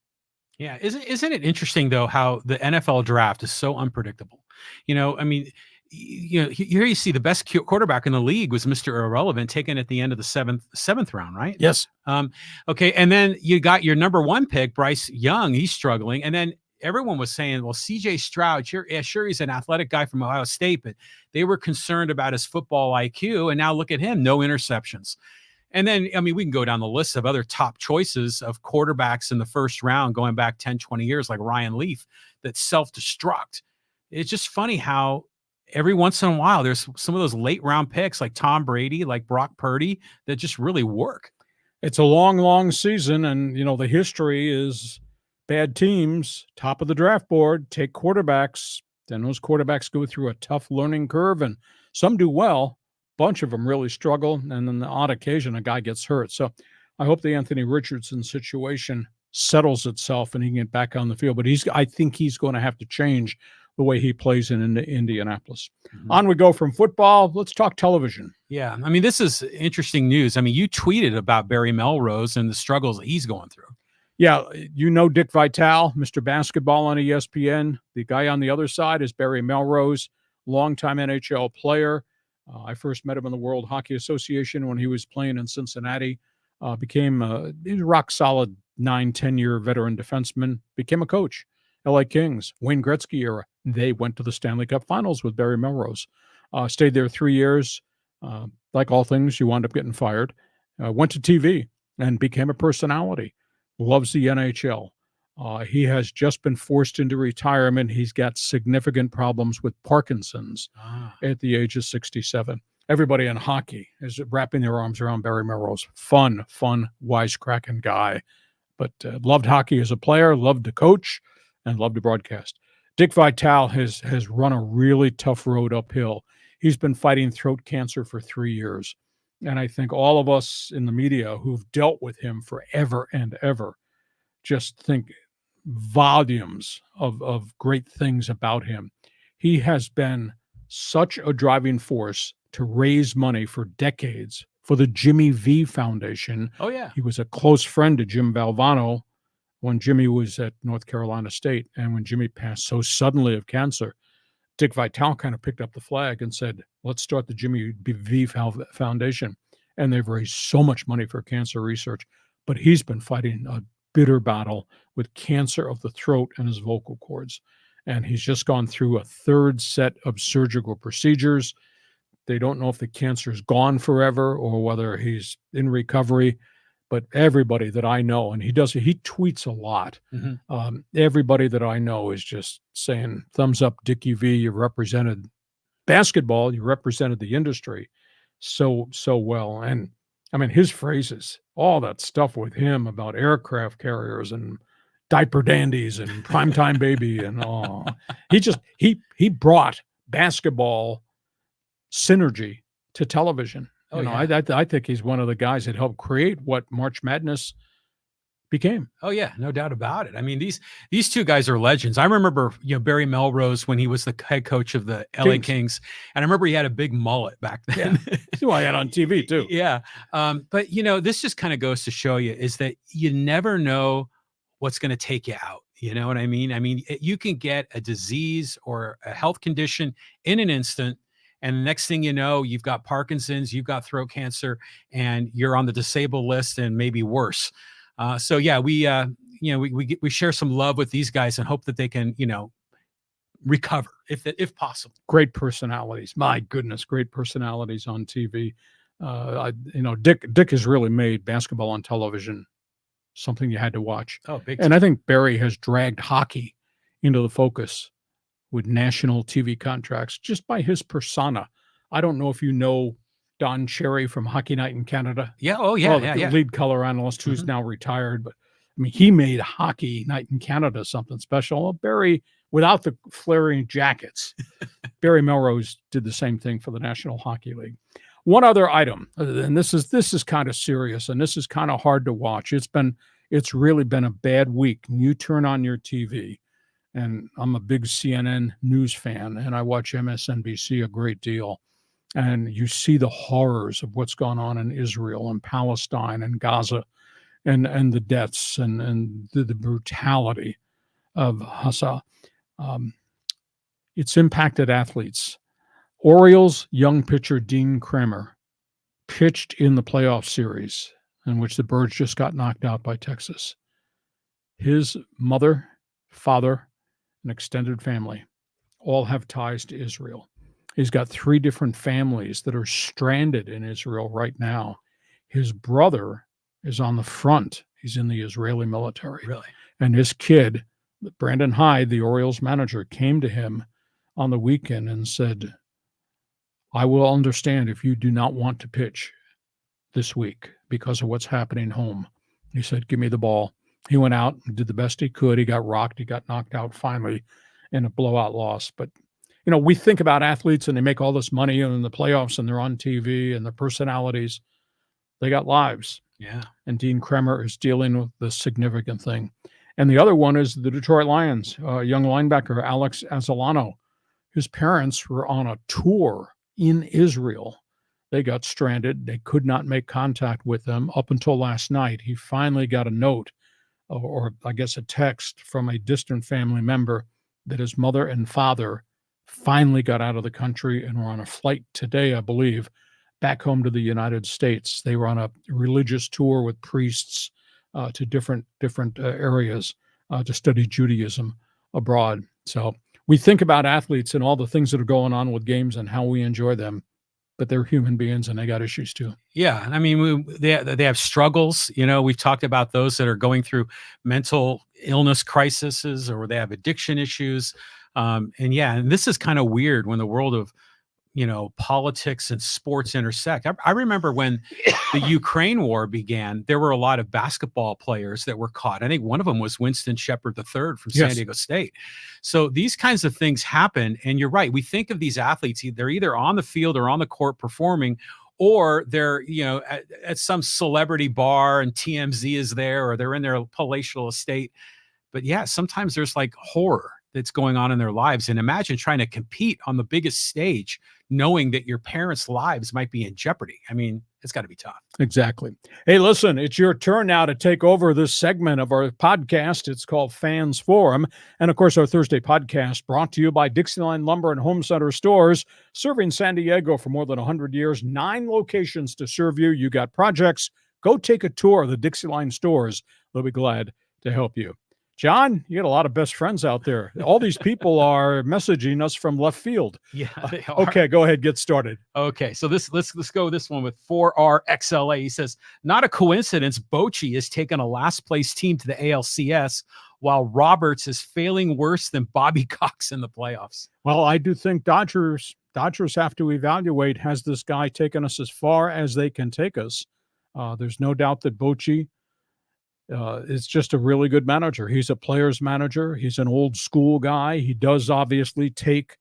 Yeah, isn't it interesting though how the NFL draft is so unpredictable? I mean, here you see the best quarterback in the league was Mr. Irrelevant, taken at the end of the seventh round, right? Yes. Okay, and then you got your number 1 pick, Bryce Young. He's struggling, and then everyone was saying, well, CJ Stroud, sure, he's an athletic guy from Ohio State, but they were concerned about his football IQ, and now look at him, no interceptions. And then, I mean, we can go down the list of other top choices of quarterbacks in the first round going back 10, 20 years, like Ryan Leaf, that self-destruct. It's just funny how every once in a while there's some of those late round picks like Tom Brady, like Brock Purdy, that just really work. It's a long, long season, and, the history is bad teams, top of the draft board, take quarterbacks. Then those quarterbacks go through a tough learning curve, and some do well. Bunch of them really struggle, and then the odd occasion a guy gets hurt. So I hope the Anthony Richardson situation settles itself and he can get back on the field. But I think he's going to have to change the way he plays in Indianapolis. Mm-hmm. On we go from football. Let's talk television. Yeah, I mean, this is interesting news. I mean, you tweeted about Barry Melrose and the struggles that he's going through. Yeah, Dick Vitale, Mr. Basketball on ESPN. The guy on the other side is Barry Melrose, longtime NHL player. I first met him in the World Hockey Association when he was playing in Cincinnati. Became a rock-solid 9-10-year veteran defenseman. Became a coach. LA Kings, Wayne Gretzky era. They went to the Stanley Cup Finals with Barry Melrose. Stayed there 3 years. Like all things, you wound up getting fired. Went to TV and became a personality. Loves the NHL. He has just been forced into retirement. He's got significant problems with Parkinson's at the age of 67. Everybody in hockey is wrapping their arms around Barry Melrose. Fun, wisecracking guy. But loved hockey as a player, loved to coach, and loved to broadcast. Dick Vitale has run a really tough road uphill. He's been fighting throat cancer for 3 years. And I think all of us in the media who've dealt with him forever and ever just think volumes of great things about him. He has been such a driving force to raise money for decades for the Jimmy V Foundation. Oh, yeah. He was a close friend to Jim Valvano when Jimmy was at North Carolina State. And when Jimmy passed so suddenly of cancer, Dick Vitale kind of picked up the flag and said, let's start the Jimmy V Foundation. And they've raised so much money for cancer research. But he's been fighting a bitter battle with cancer of the throat and his vocal cords. And he's just gone through a 3rd set of surgical procedures. They don't know if the cancer is gone forever or whether he's in recovery. But everybody that I know, and he tweets a lot. Mm-hmm. Everybody that I know is just saying, thumbs up, Dickie V, you represented basketball, you represented the industry so well. And I mean, his phrases, all that stuff with him about aircraft carriers and diaper dandies and primetime baby and he brought basketball synergy to television. I think he's one of the guys that helped create what March Madness became. Oh yeah, no doubt about it. I mean, these two guys are legends. I remember, Barry Melrose when he was the head coach of the LA Kings, and I remember he had a big mullet back then. Yeah. Who I had on TV too. Yeah. But this just kind of goes to show you is that you never know what's going to take you out. You know what I mean? I mean, you can get a disease or a health condition in an instant. And the next thing you know, you've got Parkinson's, you've got throat cancer, and you're on the disabled list and maybe worse. So yeah, we share some love with these guys and hope that they can, recover if possible. Great personalities. My goodness, great personalities on TV. Dick has really made basketball on television something you had to watch. Oh, big. And I think Barry has dragged hockey into the focus with national TV contracts just by his persona. I don't know if you know Don Cherry from Hockey Night in Canada. Yeah. Oh, yeah. Well, yeah. the Yeah. lead color analyst who's now retired. But I mean, he made Hockey Night in Canada something special. Well, Barry, without the flaring jackets, Barry Melrose did the same thing for the National Hockey League. One other item, and this is kind of serious, and this is kind of hard to watch. It's really been a bad week. You turn on your TV, and I'm a big CNN news fan, and I watch MSNBC a great deal. And you see the horrors of what's gone on in Israel and Palestine and Gaza, and the deaths and the brutality of Hacksaw. It's impacted athletes. Orioles young pitcher Dean Kramer pitched in the playoff series in which the Birds just got knocked out by Texas. His mother, father, and extended family all have ties to Israel. He's got 3 different families that are stranded in Israel right now. His brother is on the front. He's in the Israeli military. Really? And his kid, Brandon Hyde, the Orioles manager, came to him on the weekend and said, I will understand if you do not want to pitch this week because of what's happening home. He said, give me the ball. He went out and did the best he could. He got rocked. He got knocked out finally in a blowout loss. But, you know, we think about athletes and they make all this money in the playoffs and they're on TV and their personalities. They got lives. Yeah. And Dean Kramer is dealing with this significant thing. And the other one is the Detroit Lions, young linebacker Alex Azalano. His parents were on a tour in Israel. They got stranded. They could not make contact with them up until last night. He finally got a note, or I guess a text from a distant family member that his mother and father finally got out of the country and were on a flight today, I believe, back home to the United States. They were on a religious tour with priests to different areas to study Judaism abroad. So we think about athletes and all the things that are going on with games and how we enjoy them, but they're human beings and they got issues too. Yeah. I mean, they have struggles. You know, we've talked about those that are going through mental illness crises or they have addiction issues. And this is kind of weird when the world of, you know, politics and sports intersect. I remember when the Ukraine war began, there were a lot of basketball players that were caught. I think one of them was Winston Shepard III from San Diego State. So these kinds of things happen. And you're right. We think of these athletes, they're either on the field or on the court performing, or they're, you know, at some celebrity bar and TMZ is there, or they're in their palatial estate. But yeah, sometimes there's like horror that's going on in their lives. And imagine trying to compete on the biggest stage, knowing that your parents' lives might be in jeopardy. I mean, it's got to be tough. Exactly. Hey, listen, it's your turn now to take over this segment of our podcast. It's called Fans Forum. And of course, our Thursday podcast brought to you by Dixieline Lumber and Home Center Stores, serving San Diego for more than 100 years, 9 locations to serve you. You got projects, go take a tour of the Dixieline stores. They'll be glad to help you. John, you got a lot of best friends out there. All these people are messaging us from left field. Yeah. They are. Okay, go ahead, get started. Okay, so let's go with this one with 4RXLA. He says, not a coincidence Bochy has taken a last place team to the ALCS while Roberts is failing worse than Bobby Cox in the playoffs. Well, I do think Dodgers have to evaluate, has this guy taken us as far as they can take us? There's no doubt that Bochy is just a really good manager. He's a player's manager. He's an old school guy. He does obviously take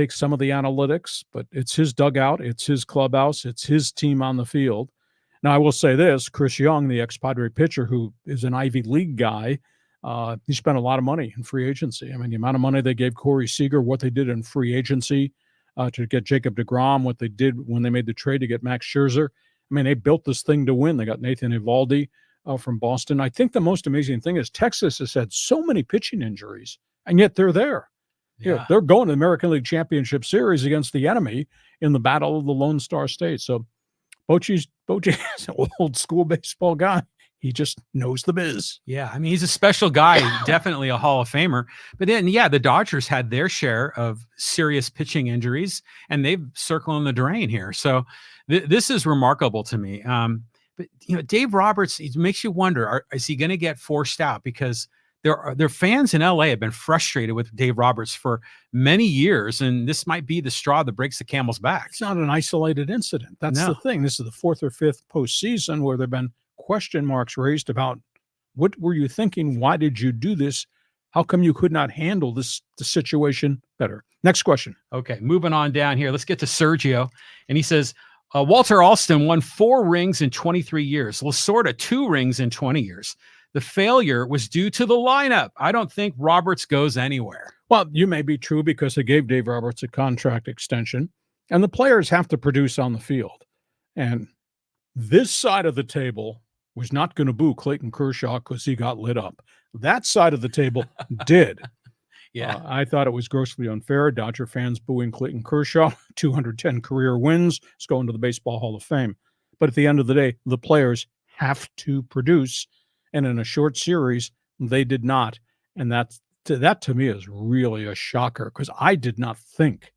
some of the analytics, but it's his dugout, it's his clubhouse, it's his team on the field. Now, I will say this, Chris Young, the ex-Padre pitcher, who is an Ivy League guy, he spent a lot of money in free agency. I mean, the amount of money they gave Corey Seager, what they did in free agency to get Jacob deGrom, what they did when they made the trade to get Max Scherzer. I mean, they built this thing to win. They got Nathan Eovaldi from Boston. I think the most amazing thing is Texas has had so many pitching injuries, and yet they're there. Yeah, they're going to the American League Championship Series against the enemy in the Battle of the Lone Star State. So Bochy's an old school baseball guy. He just knows the biz. Yeah, I mean, he's a special guy, definitely a Hall of Famer. But then, the Dodgers had their share of serious pitching injuries, and they've circling the drain here. So this is remarkable to me. But, Dave Roberts, it makes you wonder, is he going to get forced out? Because their fans in LA have been frustrated with Dave Roberts for many years, and this might be the straw that breaks the camel's back. It's not an isolated incident. That's the thing. This is the 4th or 5th postseason where there have been question marks raised about what were you thinking? Why did you do this? How come you could not handle the situation better? Next question. Okay, moving on down here. Let's get to Sergio. And he says, Walter Alston won 4 rings in 23 years. Lasorda 2 rings in 20 years. The failure was due to the lineup. I don't think Roberts goes anywhere. Well, you may be true because they gave Dave Roberts a contract extension, and the players have to produce on the field. And this side of the table was not going to boo Clayton Kershaw because he got lit up. That side of the table did. Yeah. I thought it was grossly unfair. Dodger fans booing Clayton Kershaw, 210 career wins. It's going to the Baseball Hall of Fame. But at the end of the day, the players have to produce. And in a short series, they did not. And that to me is really a shocker because I did not think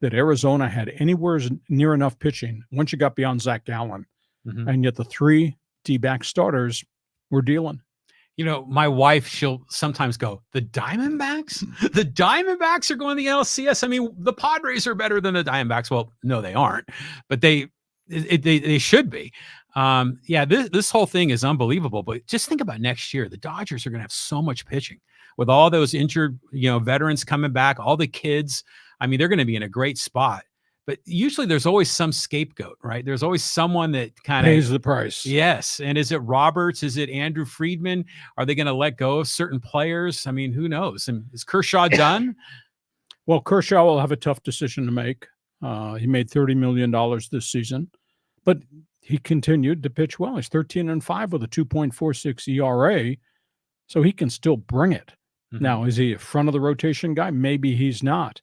that Arizona had anywhere near enough pitching once you got beyond Zach Gallen. Mm-hmm. And yet the 3 D-back starters were dealing. You know, my wife, she'll sometimes go, the Diamondbacks? The Diamondbacks are going to the NLCS? I mean, the Padres are better than the Diamondbacks. Well, no, they aren't, but they should be. Yeah, this whole thing is unbelievable. But just think about next year. The Dodgers are going to have so much pitching with all those injured, veterans coming back, all the kids. I mean, they're going to be in a great spot. But usually there's always some scapegoat, right? There's always someone that kind of pays the price. Yes. And is it Roberts? Is it Andrew Friedman? Are they going to let go of certain players? I mean, who knows? And is Kershaw done? Well, Kershaw will have a tough decision to make. He made $30 million this season, but he continued to pitch well. He's 13-5 with a 2.46 ERA, so he can still bring it. Mm-hmm. Now, is he a front of the rotation guy? Maybe he's not.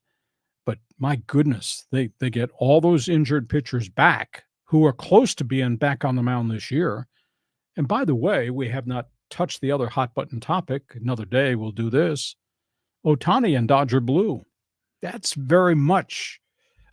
But my goodness, they get all those injured pitchers back who are close to being back on the mound this year. And by the way, we have not touched the other hot button topic. Another day we'll do this. Ohtani and Dodger Blue. That's very much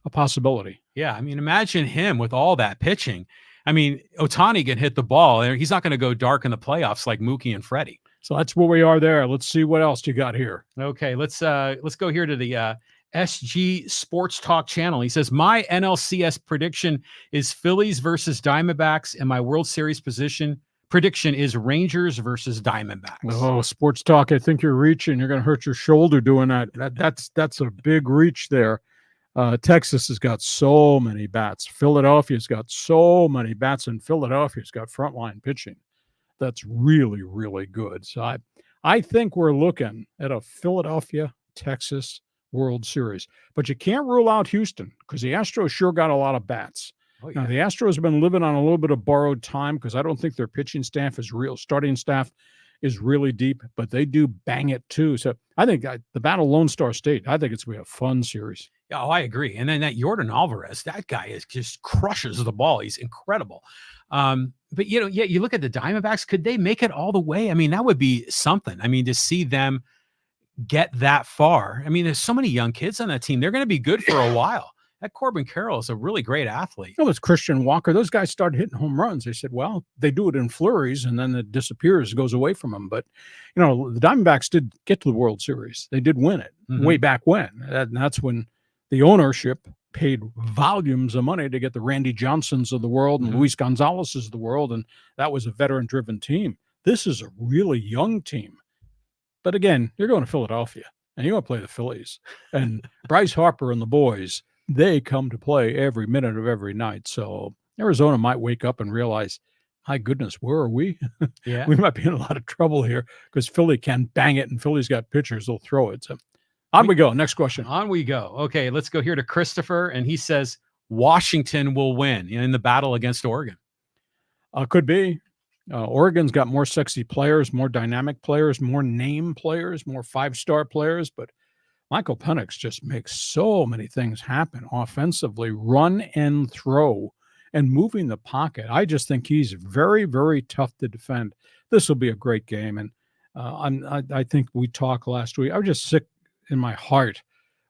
a possibility. Yeah, I mean, imagine him with all that pitching. I mean, Ohtani can hit the ball, and he's not going to go dark in the playoffs like Mookie and Freddie. So that's where we are there. Let's see what else you got here. Okay, let's go here to the SG Sports Talk channel. He says, my NLCS prediction is Phillies versus Diamondbacks, and my World Series prediction is Rangers versus Diamondbacks. Oh, Sports Talk, I think you're reaching. You're going to hurt your shoulder doing that. That's a big reach there. Texas has got so many bats. Philadelphia's got so many bats, and Philadelphia's got frontline pitching. That's really, really good. So I think we're looking at a Philadelphia-Texas World Series. But you can't rule out Houston because the Astros sure got a lot of bats. Oh, yeah. Now, the Astros have been living on a little bit of borrowed time because I don't think their pitching staff is real. Starting staff is really deep, but they do bang it too. So I think the Battle of Lone Star State, I think it's going to be a fun series. Oh, I agree. And then that Yordan Alvarez, that guy just crushes the ball. He's incredible. But, you look at the Diamondbacks, could they make it all the way? I mean, that would be something. I mean, to see them get that far. I mean, there's so many young kids on that team. They're going to be good for a while. That Corbin Carroll is a really great athlete. No, it's Christian Walker. Those guys started hitting home runs. They said, well, they do it in flurries and then it disappears, goes away from them. But, the Diamondbacks did get to the World Series. They did win it way back when. And that's when the ownership paid volumes of money to get the Randy Johnsons of the world and Luis Gonzalez's of the world. And that was a veteran-driven team. This is a really young team. But again, you're going to Philadelphia and you're going to play the Phillies. And Bryce Harper and the boys, they come to play every minute of every night. So Arizona might wake up and realize, my goodness, where are we? Yeah. We might be in a lot of trouble here because Philly can bang it and Philly's got pitchers that'll throw it. So on we go. Next question. On we go. Okay, let's go here to Christopher. And he says, Washington will win in the battle against Oregon. Could be. Oregon's got more sexy players, more dynamic players, more name players, more five-star players, but Michael Penix just makes so many things happen offensively, run and throw, and moving the pocket. I just think he's very, very tough to defend. This will be a great game, and I think we talked last week. I was just sick in my heart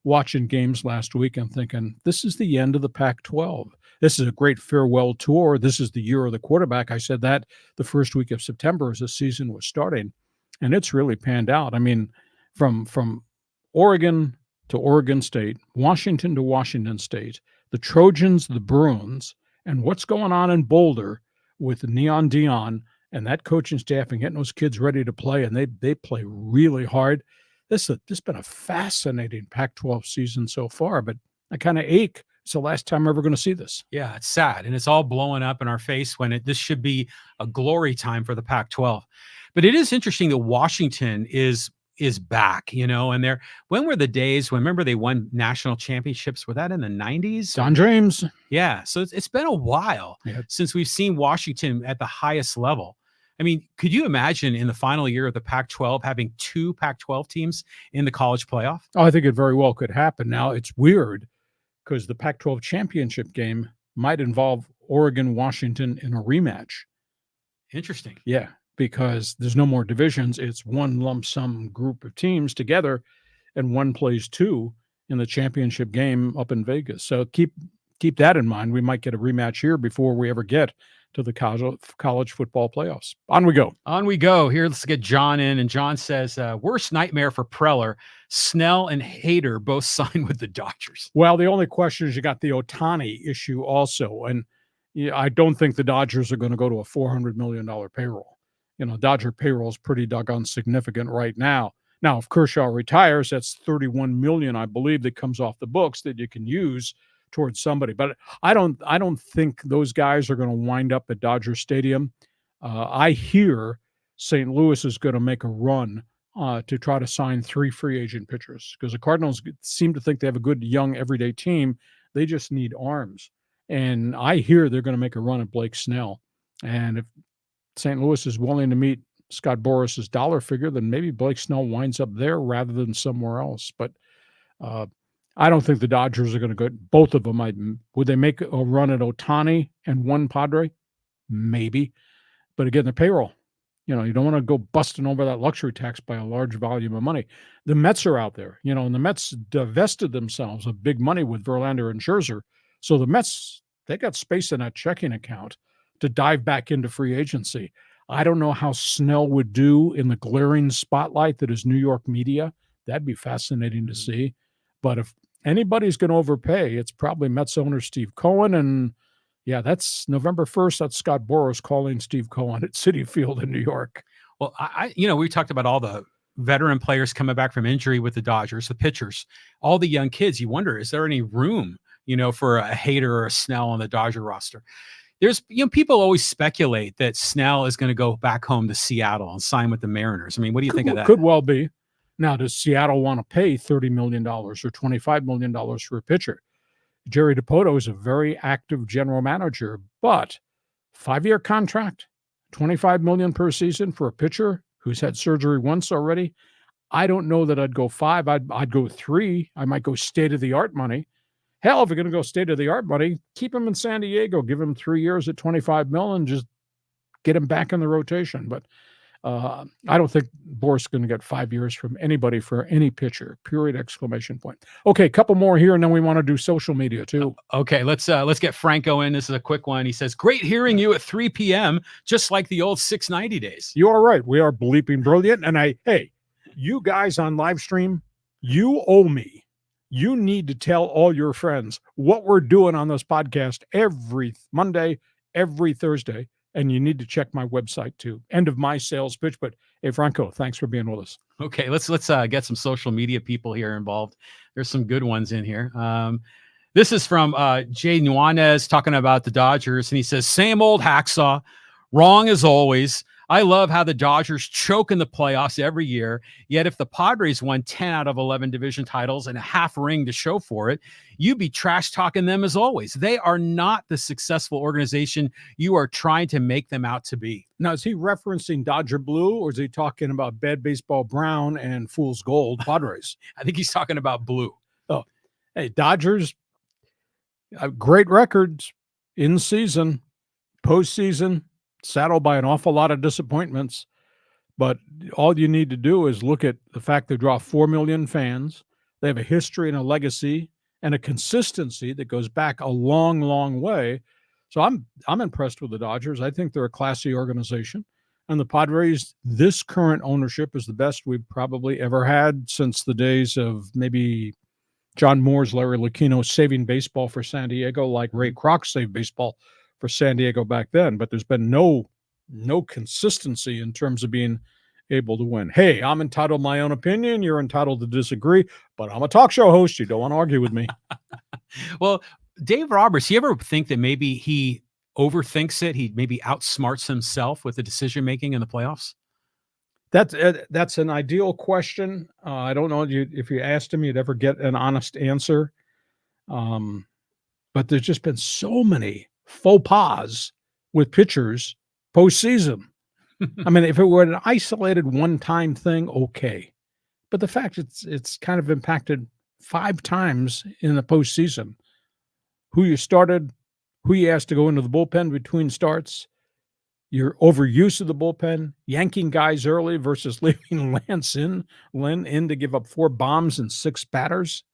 watching games last week and thinking, this is the end of the Pac-12. This is a great farewell tour. This is the year of the quarterback. I said that the first week of September as the season was starting. and it's really panned out. I mean, from Oregon to Oregon State, Washington to Washington State, the Trojans, the Bruins, and what's going on in Boulder with Neon Dion and that coaching staff and getting those kids ready to play, and they play really hard. This has been a fascinating Pac-12 season so far, but I kind of ache. It's the last time we're ever going to see this. Yeah, it's sad, and it's all blowing up in our face when this should be a glory time for the Pac-12. But it is interesting that Washington is back, and when were the days when, remember, they won national championships? Were that in the 90s? Don James. Yeah, so it's been a while since we've seen Washington at the highest level. I mean, could you imagine in the final year of the Pac-12 having 2 Pac-12 teams in the college playoff? Oh, I think it very well could happen. Now, it's weird because the Pac-12 championship game might involve Oregon, Washington in a rematch. Interesting. Yeah, because there's no more divisions. It's one lump sum group of teams together, and one plays 2 in the championship game up in Vegas. So keep that in mind. We might get a rematch here before we ever get to the college football playoffs. On we go. On we go. Here, let's get John in. And John says, worst nightmare for Preller. Snell and Hader both signed with the Dodgers. Well, the only question is you got the Ohtani issue also. And I don't think the Dodgers are going to go to a $400 million payroll. Dodger payroll is pretty doggone significant right now. Now, if Kershaw retires, that's $31 million, I believe, that comes off the books that you can use towards somebody. But I don't think those guys are going to wind up at Dodger Stadium. I hear St. Louis is going to make a run to try to sign 3 free agent pitchers, because the Cardinals seem to think they have a good young everyday team. They just need arms. And I hear they're going to make a run at Blake Snell. And if St. Louis is willing to meet Scott Boras's dollar figure, then maybe Blake Snell winds up there rather than somewhere else. But I don't think the Dodgers are going to go. Both of them would they make a run at Ohtani and one Padre? Maybe. But again, the payroll. You don't want to go busting over that luxury tax by a large volume of money. The Mets are out there, and the Mets divested themselves of big money with Verlander and Scherzer. So the Mets, they got space in that checking account to dive back into free agency. I don't know how Snell would do in the glaring spotlight that is New York media. That'd be fascinating to see. But if anybody's going to overpay, it's probably Mets owner Steve Cohen. And yeah, that's November 1st. That's Scott Boras calling Steve Cohen at Citi Field in New York. Well, we talked about all the veteran players coming back from injury with the Dodgers, the pitchers, all the young kids. You wonder, is there any room, for a Hader or a Snell on the Dodger roster? There's, people always speculate that Snell is going to go back home to Seattle and sign with the Mariners. I mean, what do you think of that? Could well be. Now, does Seattle want to pay $30 million or $25 million for a pitcher? Jerry Dipoto is a very active general manager, but 5-year contract, $25 million per season for a pitcher who's had surgery once already. I don't know that I'd go 5. I'd go 3. I might go state-of-the-art money. Hell, if you're going to go state-of-the-art money, keep him in San Diego. Give him 3 years at $25 million, just get him back in the rotation. But I don't think Boras is going to get 5 years from anybody for any pitcher, period, exclamation point. Okay, a couple more here, and then we want to do social media too. Okay, let's get Franco in. This is a quick one. He says, great hearing you at 3 p.m., just like the old 690 days. You are right. We are bleeping brilliant. And hey, you guys on live stream, you owe me. You need to tell all your friends what we're doing on this podcast every Monday, every Thursday. And you need to check my website too. End of my sales pitch. But hey, Franco, thanks for being with us. Okay, let's get some social media people here involved. There's some good ones in here. This is from Jay Nuanez talking about the Dodgers, and he says, same old Hacksaw, wrong as always. I love how the Dodgers choke in the playoffs every year, yet if the Padres won 10 out of 11 division titles and a half ring to show for it, you'd be trash-talking them as always. They are not the successful organization you are trying to make them out to be. Now, is he referencing Dodger Blue, or is he talking about Bad Baseball Brown and Fool's Gold Padres? I think he's talking about Blue. Oh, hey, Dodgers, great records in season, postseason, saddled by an awful lot of disappointments, but all you need to do is look at the fact they draw 4 million fans. They have a history and a legacy and a consistency that goes back a long, long way. So I'm impressed with the Dodgers. I think they're a classy organization. And the Padres, this current ownership is the best we've probably ever had since the days of maybe John Moore's, Larry Lucchino saving baseball for San Diego, like Ray Kroc saved baseball for San Diego back then. But there's been no consistency in terms of being able to win. Hey, I'm entitled to my own opinion. You're entitled to disagree, but I'm a talk show host. You don't want to argue with me. Well, Dave Roberts, you ever think that maybe he overthinks it? He maybe outsmarts himself with the decision-making in the playoffs? That's an ideal question. I don't know if you asked him, you'd ever get an honest answer. But there's just been so many faux pas with pitchers postseason. I mean, if it were an isolated one-time thing, okay. But the fact it's kind of impacted 5 times in the postseason. Who you started, who you asked to go into the bullpen between starts, your overuse of the bullpen, yanking guys early versus leaving Lynn in to give up 4 bombs and 6 batters.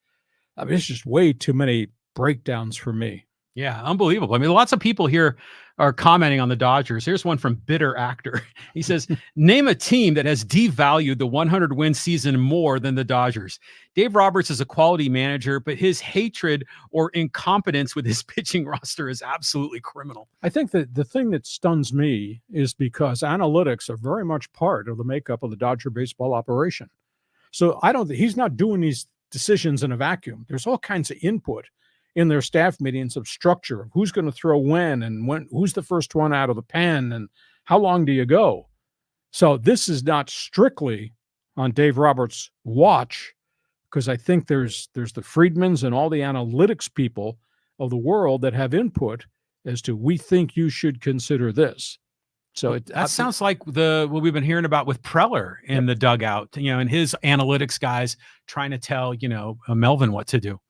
I mean, it's just way too many breakdowns for me. Yeah, unbelievable. I mean, lots of people here are commenting on the Dodgers. Here's one from Bitter Actor. He says, name a team that has devalued the 100-win season more than the Dodgers. Dave Roberts is a quality manager, but his hatred or incompetence with his pitching roster is absolutely criminal. I think that the thing that stuns me is because analytics are very much part of the makeup of the Dodger baseball operation. So he's not doing these decisions in a vacuum. There's all kinds of input in their staff meetings of structure, of who's going to throw when and who's the first one out of the pen and how long do you go. So this is not strictly on Dave Roberts' watch, because I think there's the Friedmans and all the analytics people of the world that have input as to, we think you should consider this. So that sounds like what we've been hearing about with Preller in the dugout, and his analytics guys trying to tell, Melvin what to do.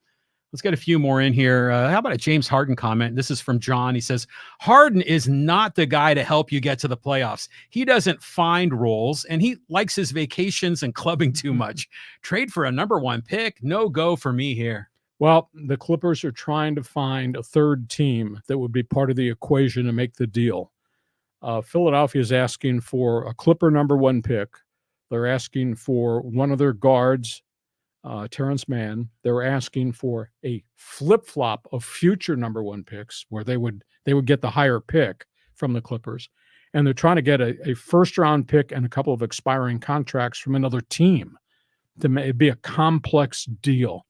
Let's get a few more in here. How about a James Harden comment? This is from John. He says, Harden is not the guy to help you get to the playoffs. He doesn't find roles, and he likes his vacations and clubbing too much. Trade for a #1 pick. No go for me here. Well, the Clippers are trying to find a third team that would be part of the equation to make the deal. Philadelphia is asking for a Clipper #1 pick. They're asking for one of their guards, Terrence Mann. They're asking for a flip-flop of future #1 picks where they would get the higher pick from the Clippers. And they're trying to get a first-round pick and a couple of expiring contracts from another team to be a complex deal.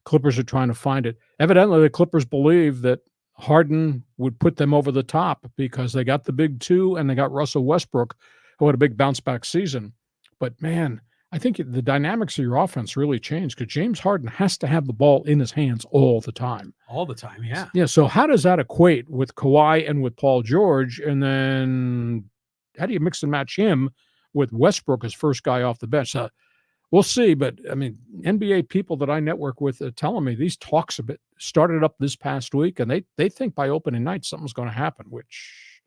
Clippers are trying to find it. Evidently, the Clippers believe that Harden would put them over the top because they got the big 2 and they got Russell Westbrook, who had a big bounce-back season. But, man, I think the dynamics of your offense really changed because James Harden has to have the ball in his hands all the time. All the time, yeah. Yeah, so how does that equate with Kawhi and with Paul George? And then how do you mix and match him with Westbrook as first guy off the bench? We'll see, but, I mean, NBA people that I network with are telling me these talks started up this past week, and they think by opening night something's going to happen, which,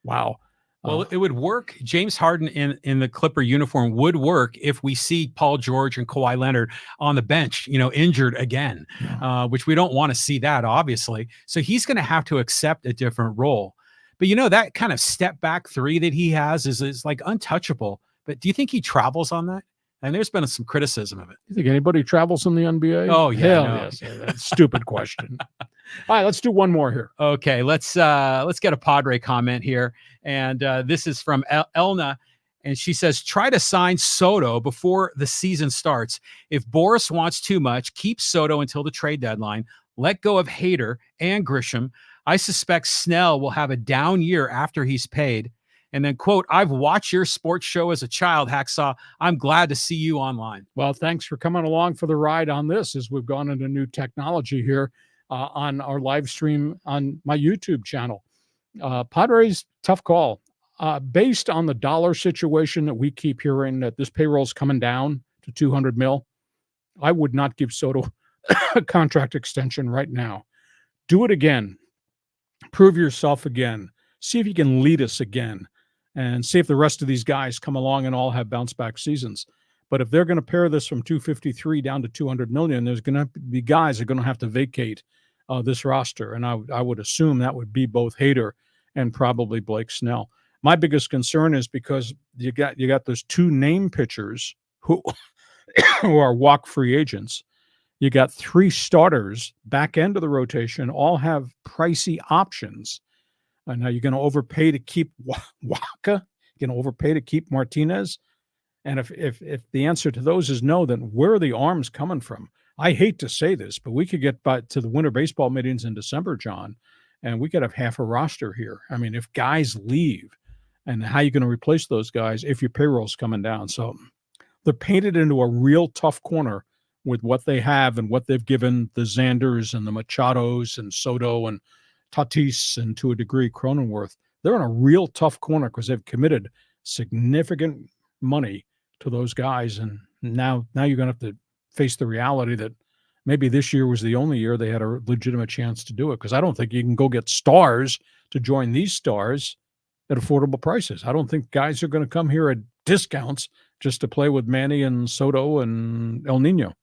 wow. Well, it would work. James Harden in the Clipper uniform would work if we see Paul George and Kawhi Leonard on the bench, injured again, which we don't want to see that, obviously. So he's going to have to accept a different role. But, that kind of step back 3 that he has is like untouchable. But do you think he travels on that? And there's been some criticism of it. You think anybody travels in the NBA? Oh, yeah. Hell, yes. That's a stupid question. All right, let's do one more here. Okay, let's get a Padre comment here. And this is from Elna. And she says, try to sign Soto before the season starts. If Boris wants too much, keep Soto until the trade deadline. Let go of Hader and Grisham. I suspect Snell will have a down year after he's paid. And then, quote, I've watched your sports show as a child, Hacksaw. I'm glad to see you online. Well, thanks for coming along for the ride on this as we've gone into new technology here on our live stream on my YouTube channel. Padres, tough call. Based on the dollar situation that we keep hearing that this payroll's coming down to $200 million, I would not give Soto a contract extension right now. Do it again. Prove yourself again. See if you can lead us again. And see if the rest of these guys come along and all have bounce-back seasons. But if they're going to pare this from 253 down to 200 million, there's going to be guys that are going to have to vacate this roster. And I would assume that would be both Hader and probably Blake Snell. My biggest concern is because you got those two name pitchers who who are walk free agents. You got three starters back end of the rotation, all have pricey options. Now you're going to overpay to keep Waka. You're going to overpay to keep Martinez. And if the answer to those is no, then where are the arms coming from? I hate to say this, but we could get by to the winter baseball meetings in December, John, and we could have half a roster here. I mean, if guys leave, and how are you going to replace those guys if your payroll's coming down? So they're painted into a real tough corner with what they have and what they've given the Xanders and the Machados and Soto and Tatis and to a degree Cronenworth. They're in a real tough corner because they've committed significant money to those guys. And now you're going to have to face the reality that maybe this year was the only year they had a legitimate chance to do it, because I don't think you can go get stars to join these stars at affordable prices. I don't think guys are going to come here at discounts just to play with Manny and Soto and El Nino.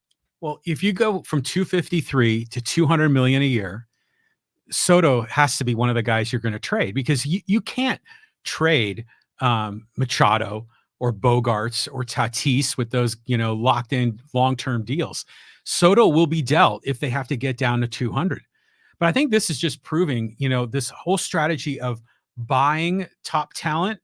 Well, if you go from 253 to 200 million a year, Soto has to be one of the guys you're going to trade, because you can't trade Machado or Bogarts or Tatis with those, locked in long-term deals. Soto will be dealt if they have to get down to 200. But I think this is just proving, this whole strategy of buying top talent,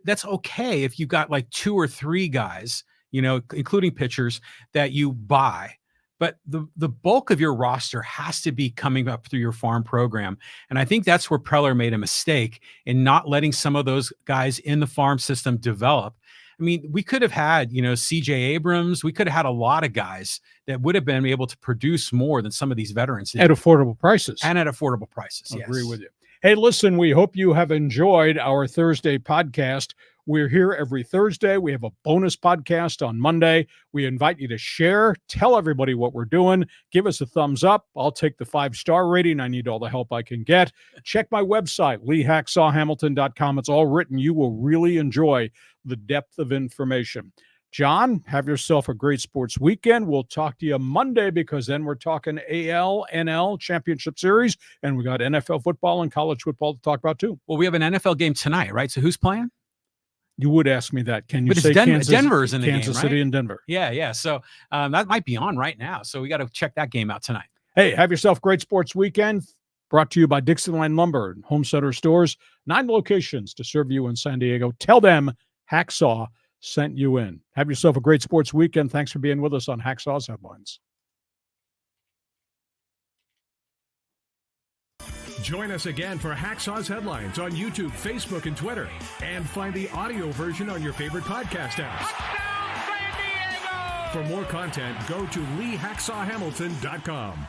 that's okay if you got like two or three guys, including pitchers, that you buy. But the bulk of your roster has to be coming up through your farm program. And I think that's where Preller made a mistake in not letting some of those guys in the farm system develop. I mean, we could have had, CJ Abrams. We could have had a lot of guys that would have been able to produce more than some of these veterans at affordable prices. And at affordable prices. I agree with you. Hey, listen, we hope you have enjoyed our Thursday podcast. We're here every Thursday. We have a bonus podcast on Monday. We invite you to share, tell everybody what we're doing. Give us a thumbs up. I'll take the 5-star rating. I need all the help I can get. Check my website, LeeHacksawHamilton.com. It's all written. You will really enjoy the depth of information. John, have yourself a great sports weekend. We'll talk to you Monday, because then we're talking AL, NL Championship Series, and we got NFL football and college football to talk about too. Well, we have an NFL game tonight, right? So who's playing? You would ask me that. Can you but say Denver's in the Kansas game, City right? and Denver? Yeah. So that might be on right now. So we got to check that game out tonight. Hey, have yourself a great sports weekend. Brought to you by Dixieline Lumber and Home Center Stores. 9 locations to serve you in San Diego. Tell them Hacksaw sent you in. Have yourself a great sports weekend. Thanks for being with us on Hacksaw's Headlines. Join us again for Hacksaw's Headlines on YouTube, Facebook, and Twitter. And find the audio version on your favorite podcast apps. For more content, go to LeeHacksawHamilton.com.